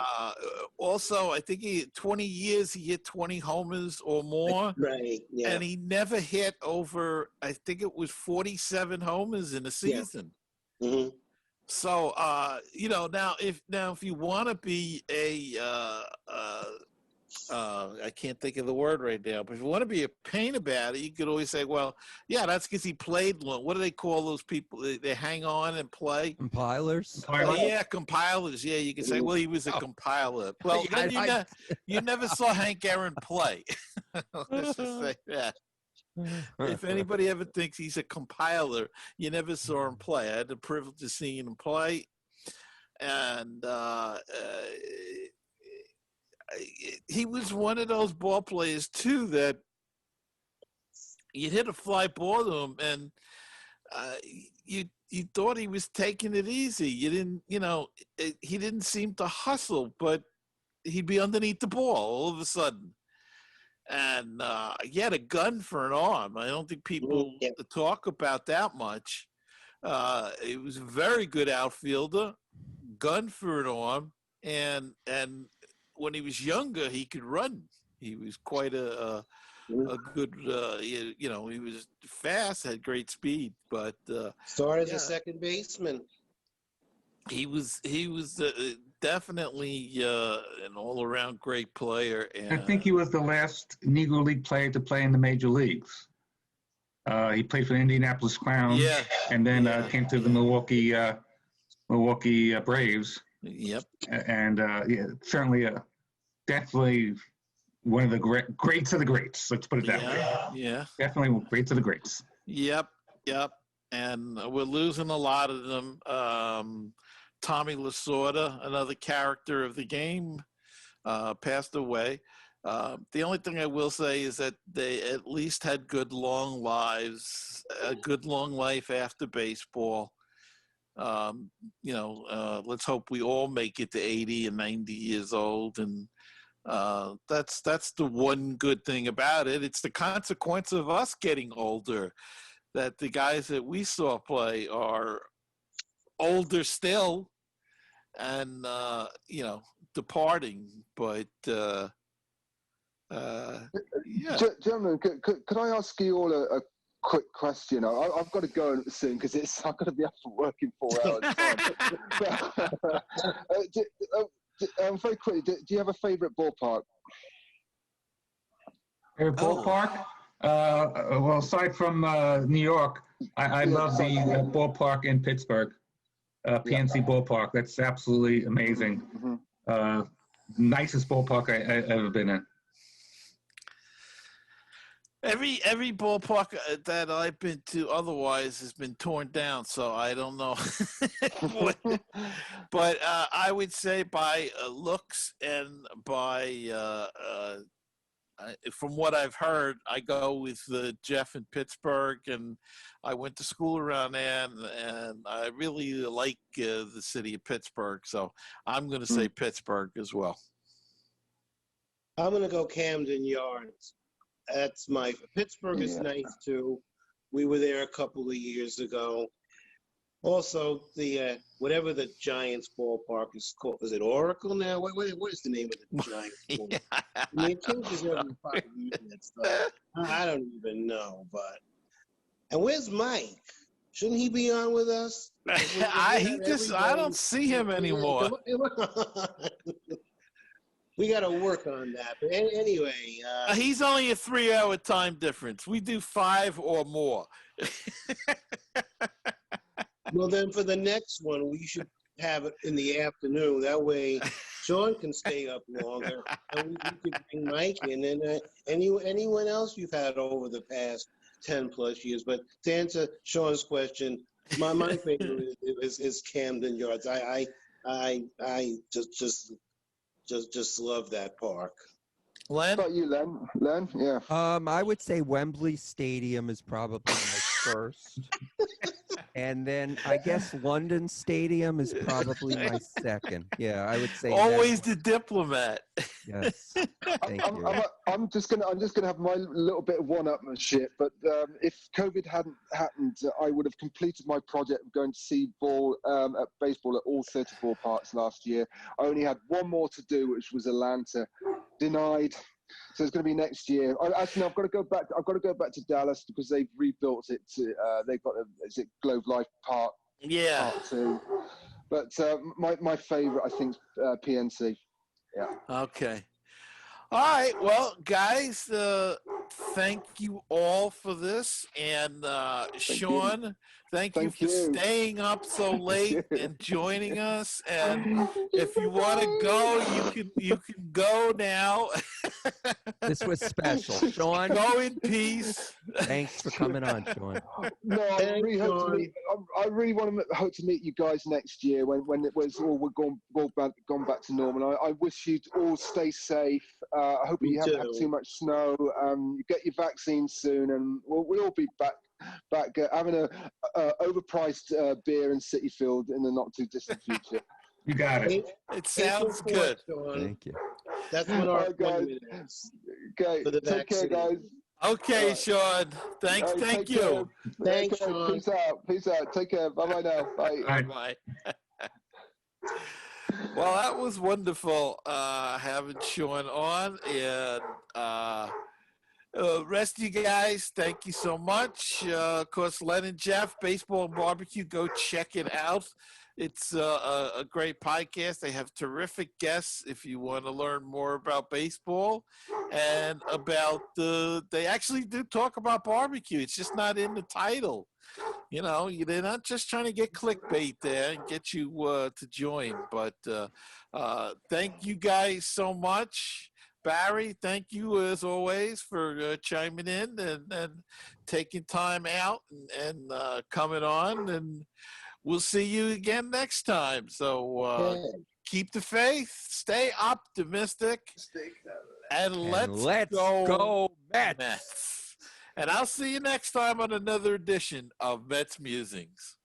Also, I think 20 years he hit 20 homers or more, Right. Yeah. and he never hit over, I think it was 47 homers in a season. hmm So, now if you want to be I can't think of the word right now, but if you want to be a pain about it, you could always say, well, yeah, that's because he played long. What do they call those people? They hang on and play. Compilers. Oh, yeah, compilers. Yeah, you can say, well, he was a compiler. Well, Yeah, then you never saw Hank Aaron play. Let's just say that. If anybody ever thinks he's a compiler, you never saw him play. I had the privilege of seeing him play, and he was one of those ball players too that you'd hit a fly ball to him, and you thought he was taking it easy. You didn't, he didn't seem to hustle, but he'd be underneath the ball all of a sudden. And he had a gun for an arm. I don't think people talk about that much. He was a very good outfielder, gun for an arm, and when he was younger, he could run. He was quite a good, he was fast, had great speed, but Started as a second baseman. he was definitely an all-around great player. And I think he was the last Negro League player to play in the major leagues. He played for the Indianapolis Clowns, and then came to the Milwaukee Braves. Yep. And certainly, definitely one of the greats of the greats. Let's put it that way. Yeah. Definitely greats of the greats. Yep. And we're losing a lot of them. Tommy Lasorda, another character of the game, passed away. The only thing I will say is that they at least had good long lives, a good long life after baseball. Let's hope we all make it to 80 and 90 years old. And that's the one good thing about it. It's the consequence of us getting older, that the guys that we saw play are older still and, departing. But, Gentlemen, could I ask you all a quick question? I've got to go soon because I'm going to be up for work in 4 hours' time. Very quickly, do you have a favourite ballpark? Favorite ballpark? Well, aside from New York, I love the ballpark in Pittsburgh, PNC Ballpark. That's absolutely amazing. Mm-hmm. Nicest ballpark I've ever been in. Every ballpark that I've been to otherwise has been torn down, so I don't know. but I would say by looks and by from what I've heard, I go with Jeff in Pittsburgh, and I went to school around there, and I really like the city of Pittsburgh, so I'm going to say Pittsburgh as well. I'm going to go Camden Yards. That's Pittsburgh is nice too. We were there a couple of years ago. Also, the whatever the Giants ballpark is called, is it Oracle now? What is the name of the Giants ballpark? I mean, it changes every 5 minutes. So I don't even know. And where's Mike? Shouldn't he be on with us? I don't see him anymore. We got to work on that. But anyway. He's only a 3-hour time difference. We do 5 or more. Well, then for the next one, we should have it in the afternoon. That way, Sean can stay up longer. And we could bring Mike in. And anyone else you've had over the past 10 plus years. But to answer Sean's question, my favorite is Camden Yards. I just love that park. Len? What about you, Len? Yeah. I would say Wembley Stadium is probably my first. And then I guess London Stadium is probably my second. Yeah, I would say Always that. the diplomat. Yes. Thank you. I'm just gonna have my little bit of one-upmanship. But if COVID hadn't happened, I would have completed my project of going to see at baseball at all 34 parks last year. I only had one more to do, which was Atlanta. Denied. So it's going to be next year. I've got to go back. I've got to go back to Dallas because they've rebuilt it. They've got is it Globe Life Park? Yeah. Part 2. But my favorite, I think, PNC. Yeah. Okay. All right. Well, guys, thank you all for this. And Sean, thank you for staying up so late and joining us. And if you want to go, you can go now. This was special. Sean, Go in peace. thanks for coming on, Sean. No, I really hope to meet you guys next year when it was all gone back to normal. I wish you'd all stay safe. I hope you haven't had too much snow. You get your vaccine soon, and we'll all be back having a overpriced beer in City Field in the not too distant future. You got it. It sounds good. Thank you. That's what our guys. Okay, take care, guys. Okay, Sean. Thank you. Thanks, Okay, Sean. Peace out. Take care. Bye now. Bye. Bye. Bye. Well, that was wonderful having Sean on, and rest of you guys, thank you so much. Of course, Len and Jeff, Baseball and Barbecue, go check it out. It's a great podcast. They have terrific guests if you want to learn more about baseball and about they actually do talk about barbecue. It's just not in the title. You know, they're not just trying to get clickbait there and get you to join. But thank you guys so much. Barry, thank you as always for chiming in and taking time out and coming on. And we'll see you again next time. So keep the faith, stay optimistic, and let's go Mets. Mets. And I'll see you next time on another edition of Mets Musings.